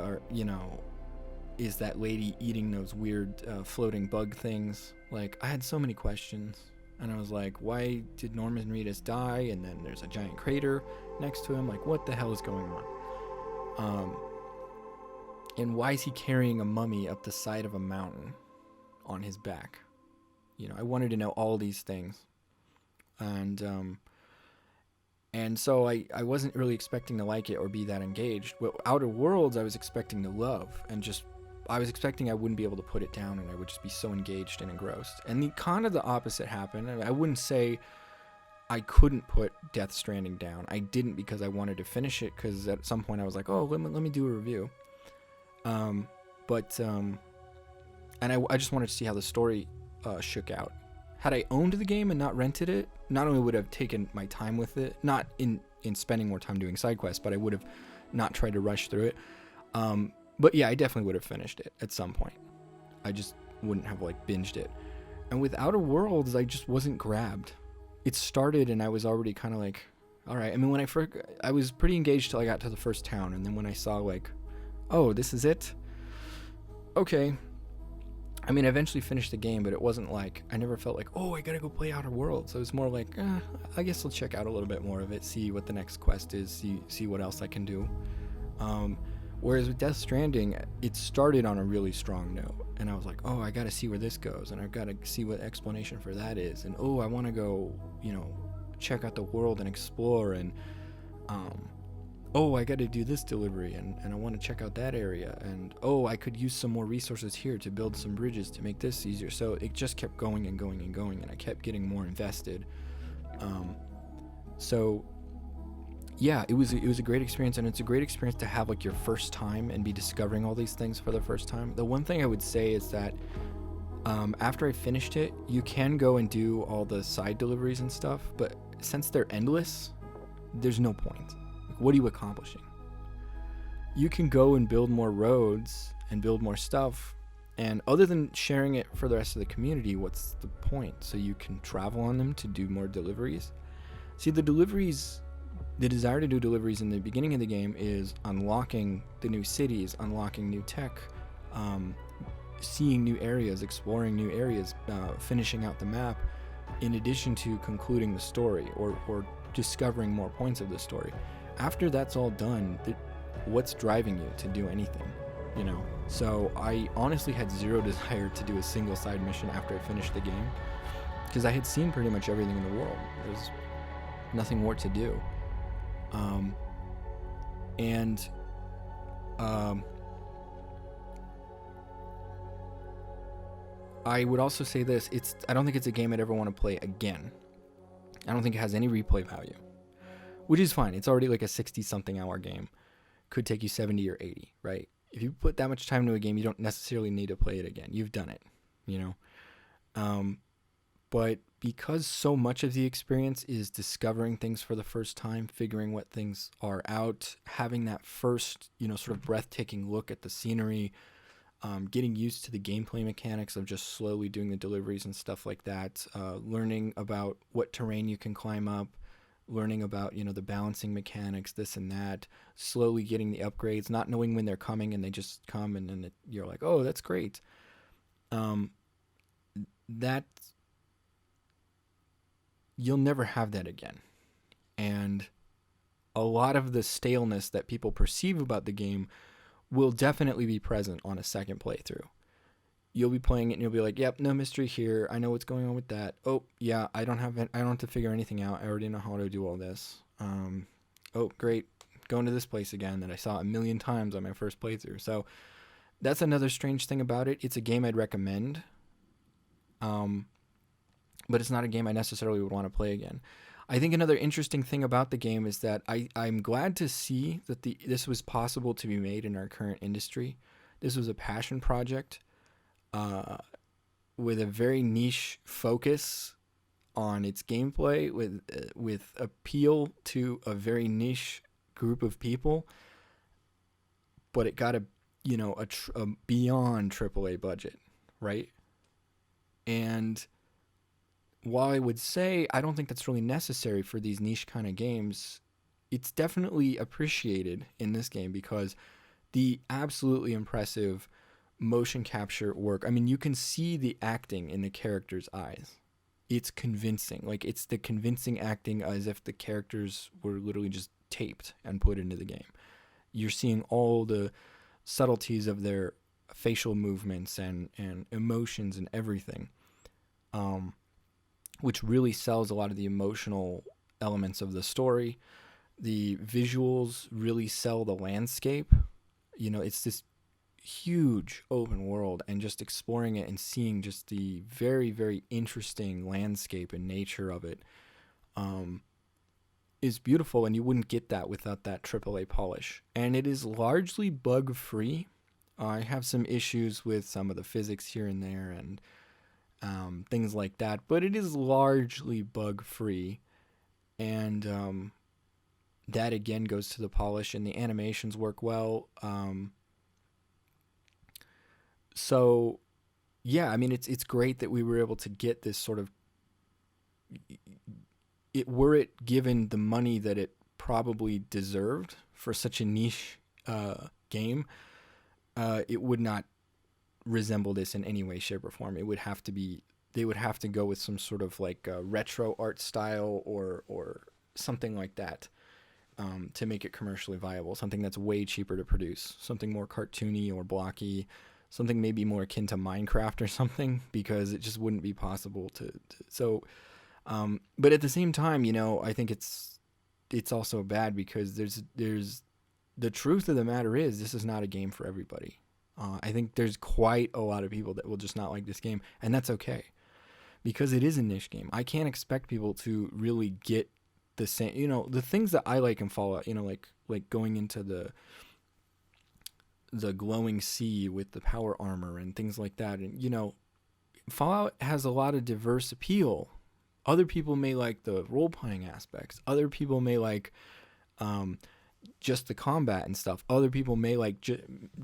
is that lady eating those weird floating bug things? Like, I had so many questions, and I was like, why did Norman Reedus die? And then there's a giant crater next to him. Like, what the hell is going on? And why is he carrying a mummy up the side of a mountain on his back? You know, I wanted to know all these things. And so I wasn't really expecting to like it or be that engaged. But Outer Worlds I was expecting to love, and just I was expecting I wouldn't be able to put it down and I would just be so engaged and engrossed. And the kind of the opposite happened. And I wouldn't say I couldn't put Death Stranding down. I didn't, because I wanted to finish it, because at some point I was like, oh, let me do a review. And I just wanted to see how the story shook out. Had I owned the game and not rented it, not only would I have taken my time with it, not in spending more time doing side quests, but I would have not tried to rush through it. But yeah, I definitely would have finished it at some point. I just wouldn't have like binged it. And with Outer Worlds, I just wasn't grabbed. It started and I was already kind of like, all right. I mean, when I was pretty engaged till I got to the first town, and then when I saw like, oh, this is it. Okay. I mean, I eventually finished the game, but it wasn't like, I never felt like, oh, I gotta go play Outer Worlds. So it was more like, I guess I'll check out a little bit more of it, see what the next quest is, see what else I can do. Whereas with Death Stranding, it started on a really strong note, and I was like, oh, I gotta see where this goes, and I've gotta see what explanation for that is, and oh, I wanna go, check out the world and explore, and oh, I got to do this delivery, and I want to check out that area, and oh, I could use some more resources here to build some bridges to make this easier. So it just kept going and going and going, and I kept getting more invested. So yeah, it was a great experience, and it's a great experience to have like your first time and be discovering all these things for the first time. The one thing I would say is that after I finished it, you can go and do all the side deliveries and stuff, but since they're endless, there's no point. What are you accomplishing? You can go and build more roads and build more stuff, and other than sharing it for the rest of the community, what's the point? So you can travel on them to do more deliveries. See, the desire to do deliveries in the beginning of the game is unlocking the new cities, unlocking new tech, seeing new areas, exploring new areas, finishing out the map, in addition to concluding the story or discovering more points of the story. After that's all done, what's driving you to do anything, So I honestly had zero desire to do a single side mission after I finished the game, because I had seen pretty much everything in the world. There's nothing more to do. I would also say this, I don't think it's a game I'd ever want to play again. I don't think it has any replay value, which is fine. It's already like a 60-something hour game. Could take you 70 or 80, right? If you put that much time into a game, you don't necessarily need to play it again. You've done it, But because so much of the experience is discovering things for the first time, figuring what things are out, having that first, sort of breathtaking look at the scenery, getting used to the gameplay mechanics of just slowly doing the deliveries and stuff like that, learning about what terrain you can climb up, learning about, the balancing mechanics, this and that, slowly getting the upgrades, not knowing when they're coming and they just come and then you're like, oh, that's great. That you'll never have that again. And a lot of the staleness that people perceive about the game will definitely be present on a second playthrough. You'll be playing it and you'll be like, yep, no mystery here. I know what's going on with that. Oh, yeah, I don't have to figure anything out. I already know how to do all this. Oh, great. Going to this place again that I saw a million times on my first playthrough. So that's another strange thing about it. It's a game I'd recommend. But it's not a game I necessarily would want to play again. I think another interesting thing about the game is that I'm glad to see that this was possible to be made in our current industry. This was a passion project with a very niche focus on its gameplay, with appeal to a very niche group of people, but it got a beyond AAA budget, right? And while I would say I don't think that's really necessary for these niche kind of games, it's definitely appreciated in this game because the absolutely impressive motion capture work. I mean, you can see the acting in the characters' eyes. It's convincing. Like, it's the convincing acting as if the characters were literally just taped and put into the game. You're seeing all the subtleties of their facial movements and emotions and everything. Which really sells a lot of the emotional elements of the story. The visuals really sell the landscape. It's this huge open world, and just exploring it and seeing just the very, very interesting landscape and nature of it is beautiful, and you wouldn't get that without that AAA polish. And it is largely bug-free. I have some issues with some of the physics here and there, and things like that, but it is largely bug-free, and that again goes to the polish, and the animations work well. So yeah, I mean, it's great that we were able to get this sort of were it given the money that it probably deserved for such a niche game, it would not resemble this in any way, shape, or form. It would have to be, they would have to go with some sort of like retro art style or something like that to make it commercially viable. Something that's way cheaper to produce. Something more cartoony or blocky. Something maybe more akin to Minecraft or something, because it just wouldn't be possible to so. But at the same time, you know, I think it's also bad because there's the truth of the matter is this is not a game for everybody. I think there's quite a lot of people that will just not like this game, and that's okay, because it is a niche game. I can't expect people to really get the same, you know, the things that I like in Fallout, you know, like going into the glowing sea with the power armor and things like that. And, you know, Fallout has a lot of diverse appeal. Other people may like the role-playing aspects. Other people may like just the combat and stuff. Other people may like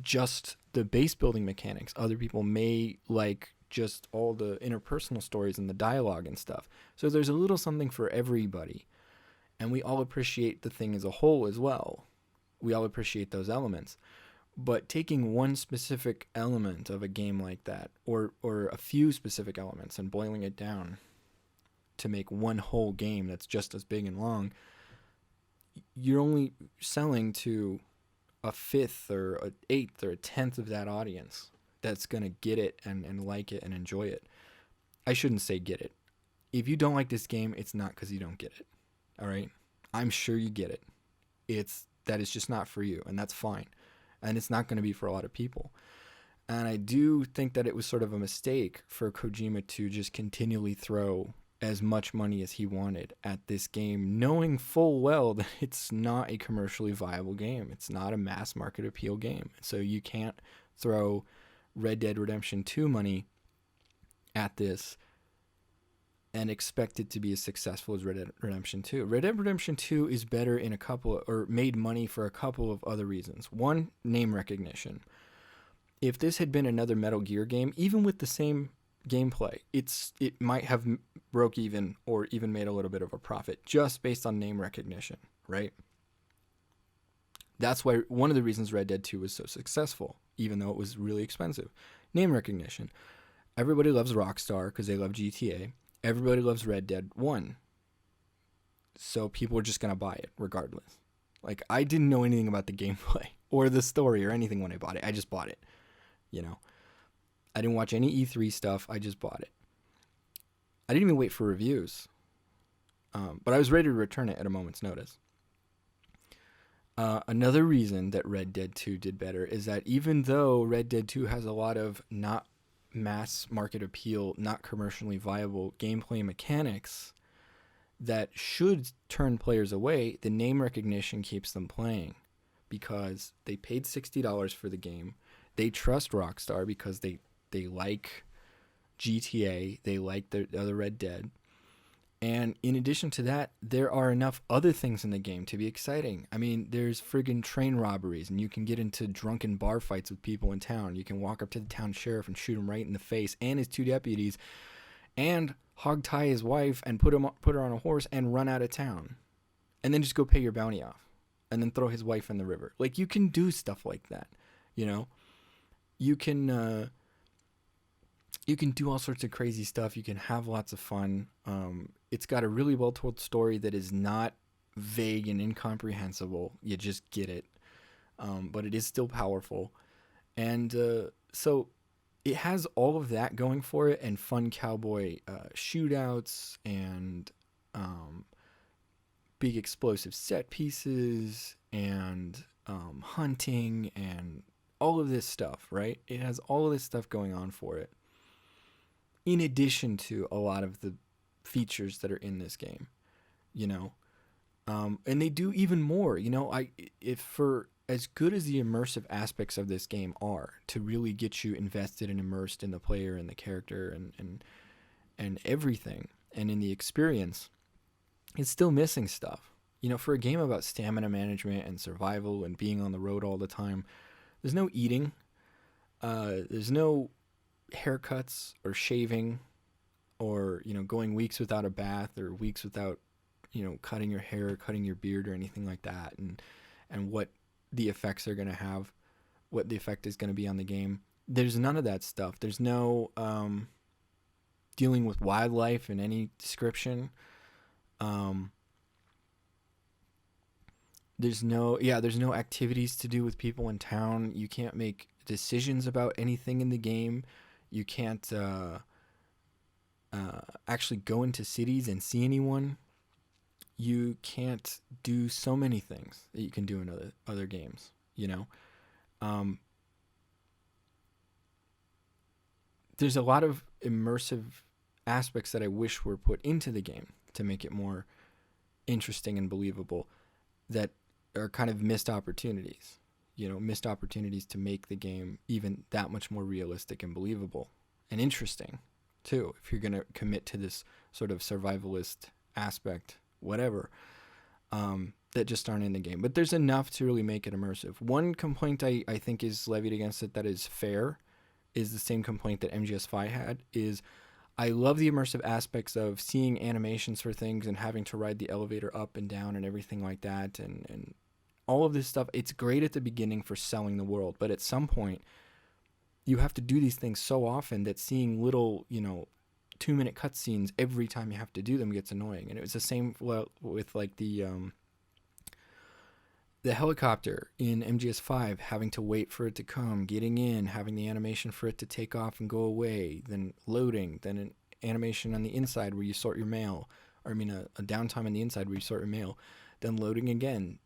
just the base building mechanics. Other people may like just all the interpersonal stories and the dialogue and stuff. So there's a little something for everybody. And we all appreciate the thing as a whole as well. We all appreciate those elements. But taking one specific element of a game like that, or a few specific elements, and boiling it down to make one whole game that's just as big and long, you're only selling to a fifth or an eighth or a tenth of that audience that's going to get it and like it and enjoy it. I shouldn't say get it. If you don't like this game, it's not because you don't get it. All right? I'm sure you get it. That is just not for you, and that's fine. And it's not going to be for a lot of people. And I do think that it was sort of a mistake for Kojima to just continually throw as much money as he wanted at this game, knowing full well that it's not a commercially viable game. It's not a mass market appeal game. So you can't throw Red Dead Redemption 2 money at this and expect it to be as successful as Red Dead Redemption 2. Red Dead Redemption 2 is better in made money for a couple of other reasons. One, name recognition. If this had been another Metal Gear game, even with the same gameplay, it might have broke even or even made a little bit of a profit just based on name recognition, right? That's why one of the reasons Red Dead 2 was so successful, even though it was really expensive. Name recognition. Everybody loves Rockstar because they love GTA. Everybody loves Red Dead 1. So people are just going to buy it regardless. Like, I didn't know anything about the gameplay or the story or anything when I bought it. I just bought it, you know. I didn't watch any E3 stuff. I just bought it. I didn't even wait for reviews. But I was ready to return it at a moment's notice. Another reason that Red Dead 2 did better is that even though Red Dead 2 has a lot of not mass market appeal, not commercially viable gameplay mechanics that should turn players away, the name recognition keeps them playing because they paid $60 for the game. They trust Rockstar because they like GTA, they like the other Red Dead. And in addition to that, there are enough other things in the game to be exciting. I mean, there's friggin' train robberies, and you can get into drunken bar fights with people in town. You can walk up to the town sheriff and shoot him right in the face, and his two deputies, and hog tie his wife and put her on a horse and run out of town. And then just go pay your bounty off. And then throw his wife in the river. Like, you can do stuff like that, you know? You can do all sorts of crazy stuff. You can have lots of fun. It's got a really well-told story that is not vague and incomprehensible. You just get it. But it is still powerful. And so it has all of that going for it, and fun cowboy shootouts and big explosive set pieces and hunting and all of this stuff, right? It has all of this stuff going on for it, in addition to a lot of the features that are in this game, you know, and they do even more, you know. If for as good as the immersive aspects of this game are to really get you invested and immersed in the player and the character and everything and in the experience, it's still missing stuff, you know. For a game about stamina management and survival and being on the road all the time, there's no eating, there's no haircuts or shaving, or, you know, going weeks without a bath or weeks without cutting your hair, cutting your beard, or anything like that, and what the effects are going to have, what the effect is going to be on the game. There's none of that stuff. There's no dealing with wildlife in any description. There's no activities to do with people in town. You can't make decisions about anything in the game. You can't actually go into cities and see anyone. You can't do so many things that you can do in other games, There's a lot of immersive aspects that I wish were put into the game to make it more interesting and believable, that are kind of missed opportunities, missed opportunities to make the game even that much more realistic and believable and interesting too, if you're going to commit to this sort of survivalist aspect, whatever, that just aren't in the game. But there's enough to really make it immersive. One complaint I think is levied against it that is fair is the same complaint that MGS5 had, is I love the immersive aspects of seeing animations for things and having to ride the elevator up and down and everything like that, and all of this stuff. It's great at the beginning for selling the world, but at some point you have to do these things so often that seeing little 2-minute cutscenes every time you have to do them gets annoying. And it was the same with like the helicopter in MGS5, having to wait for it to come, getting in, having the animation for it to take off and go away, then loading, then an animation on the inside where you sort your mail, or a downtime on the inside where you sort your mail, then loading again,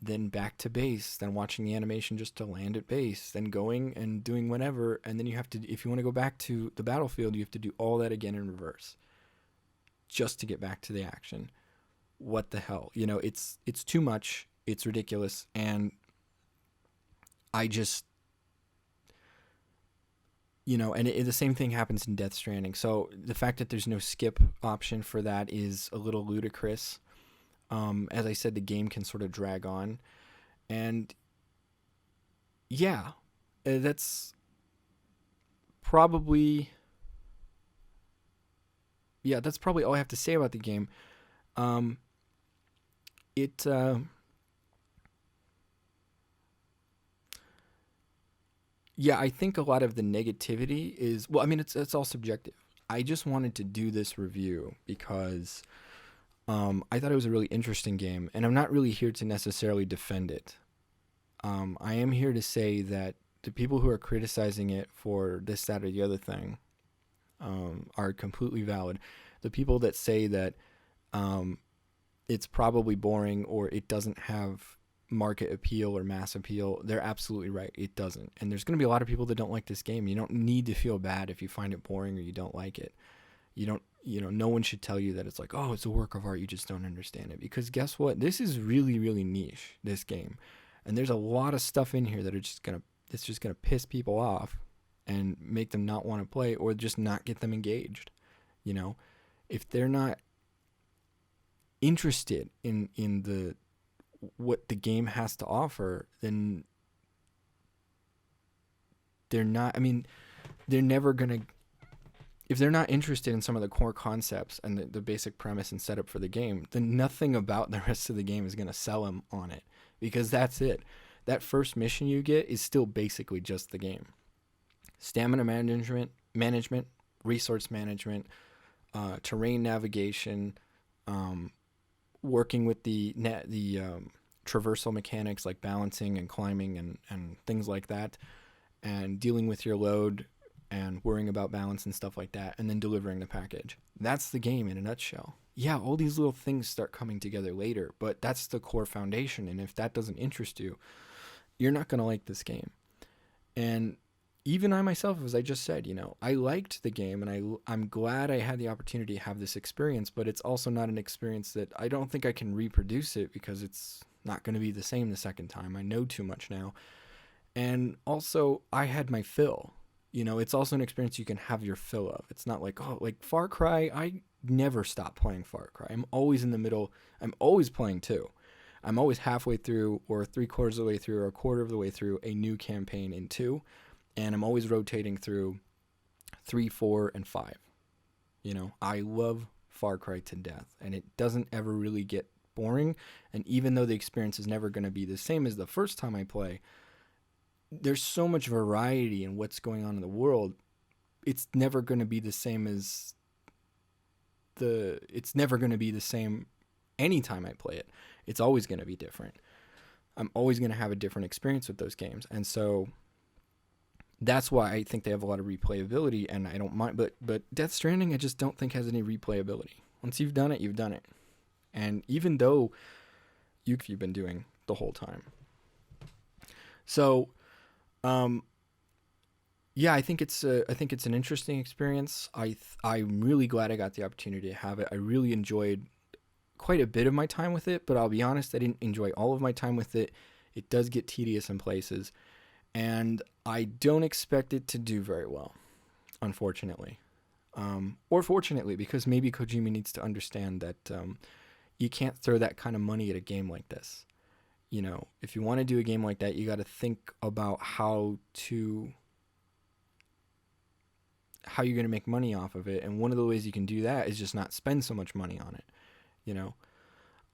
then back to base, then watching the animation just to land at base, then going and doing whatever, and then you have to, if you want to go back to the battlefield, you have to do all that again in reverse just to get back to the action. What the hell? It's too much. It's ridiculous, and I just, and the same thing happens in Death Stranding. So the fact that there's no skip option for that is a little ludicrous. As I said, the game can sort of drag on, and that's probably all I have to say about the game. I think a lot of the negativity is, it's all subjective. I just wanted to do this review because I thought it was a really interesting game, and I'm not really here to necessarily defend it. I am here to say that the people who are criticizing it for this, that, or the other thing are completely valid. The people that say that it's probably boring or it doesn't have market appeal or mass appeal, they're absolutely right. It doesn't. And there's going to be a lot of people that don't like this game. You don't need to feel bad if you find it boring or you don't like it. No one should tell you that it's like, oh, it's a work of art, you just don't understand it. Because guess what? This is really, really niche, this game. And there's a lot of stuff in here that it's just gonna piss people off and make them not want to play, or just not get them engaged. If they're not interested in the what the game has to offer, then they're never gonna, if they're not interested in some of the core concepts and the basic premise and setup for the game, then nothing about the rest of the game is going to sell them on it, because that's it. That first mission you get is still basically just the game. Stamina management, resource management, terrain navigation, working with the traversal mechanics like balancing and climbing and things like that, and dealing with your load and worrying about balance and stuff like that, and then delivering the package. That's the game in a nutshell. Yeah, all these little things start coming together later, but that's the core foundation, and if that doesn't interest you, you're not going to like this game. And even I myself, as I just said, I liked the game, and I'm glad I had the opportunity to have this experience, but it's also not an experience that I don't think I can reproduce it, because it's not going to be the same the second time. I know too much now. And also, I had my fill. It's also an experience you can have your fill of. It's not like, like Far Cry, I never stop playing Far Cry. I'm always in the middle. I'm always playing 2. I'm always halfway through, or 3/4 of the way through, or 1/4 of the way through a new campaign in 2. And I'm always rotating through 3, 4, and 5. I love Far Cry to death, and it doesn't ever really get boring. And even though the experience is never going to be the same as the first time I play, there's so much variety in what's going on in the world. It's never going to be the same as it's never going to be the same anytime I play it. It's always going to be different. I'm always going to have a different experience with those games. And so that's why I think they have a lot of replayability, and I don't mind. But Death Stranding, I just don't think has any replayability. Once you've done it, you've done it. And even though you've been doing the whole time. So, yeah, I think it's an interesting experience. I'm really glad I got the opportunity to have it. I really enjoyed quite a bit of my time with it, but I'll be honest, I didn't enjoy all of my time with it. It does get tedious in places, and I don't expect it to do very well, unfortunately. Or fortunately, because maybe Kojima needs to understand that you can't throw that kind of money at a game like this. You know, if you want to do a game like that, you got to think about how you're going to make money off of it. And one of the ways you can do that is just not spend so much money on it, you know?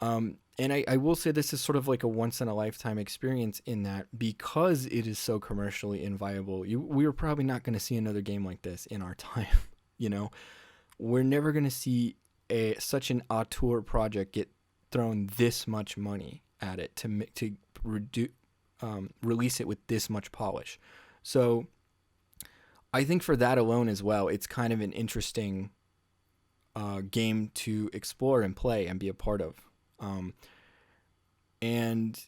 And I will say this is sort of like a once in a lifetime experience in that because it is so commercially inviable, we are probably not going to see another game like this in our time. You know, we're never going to see such an auteur project get thrown this much money at it to release it with this much polish. So I think for that alone as well, it's kind of an interesting game to explore and play and be a part of. And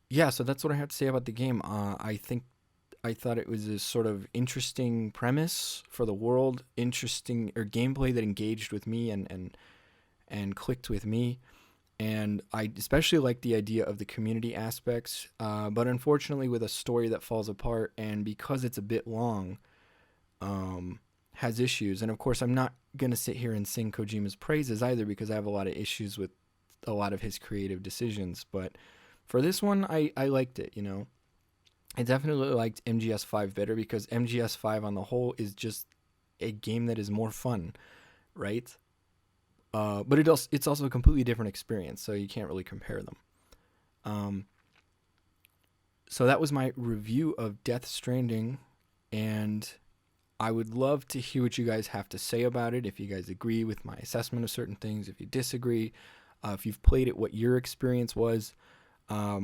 yeah, so that's what I have to say about the game. I thought it was a sort of interesting premise for the world, interesting or gameplay that engaged with me and clicked with me. And I especially like the idea of the community aspects, but unfortunately with a story that falls apart and because it's a bit long, has issues. And of course, I'm not going to sit here and sing Kojima's praises either because I have a lot of issues with a lot of his creative decisions. But for this one, I liked it, you know. I definitely liked MGS5 better because MGS5 on the whole is just a game that is more fun, right? But it's also a completely different experience, so you can't really compare them. So that was my review of Death Stranding, and I would love to hear what you guys have to say about it, if you guys agree with my assessment of certain things, if you disagree, if you've played it, what your experience was. Let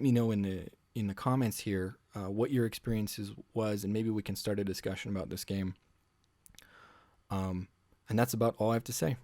me know in the comments here what your experiences was, and maybe we can start a discussion about this game. And that's about all I have to say.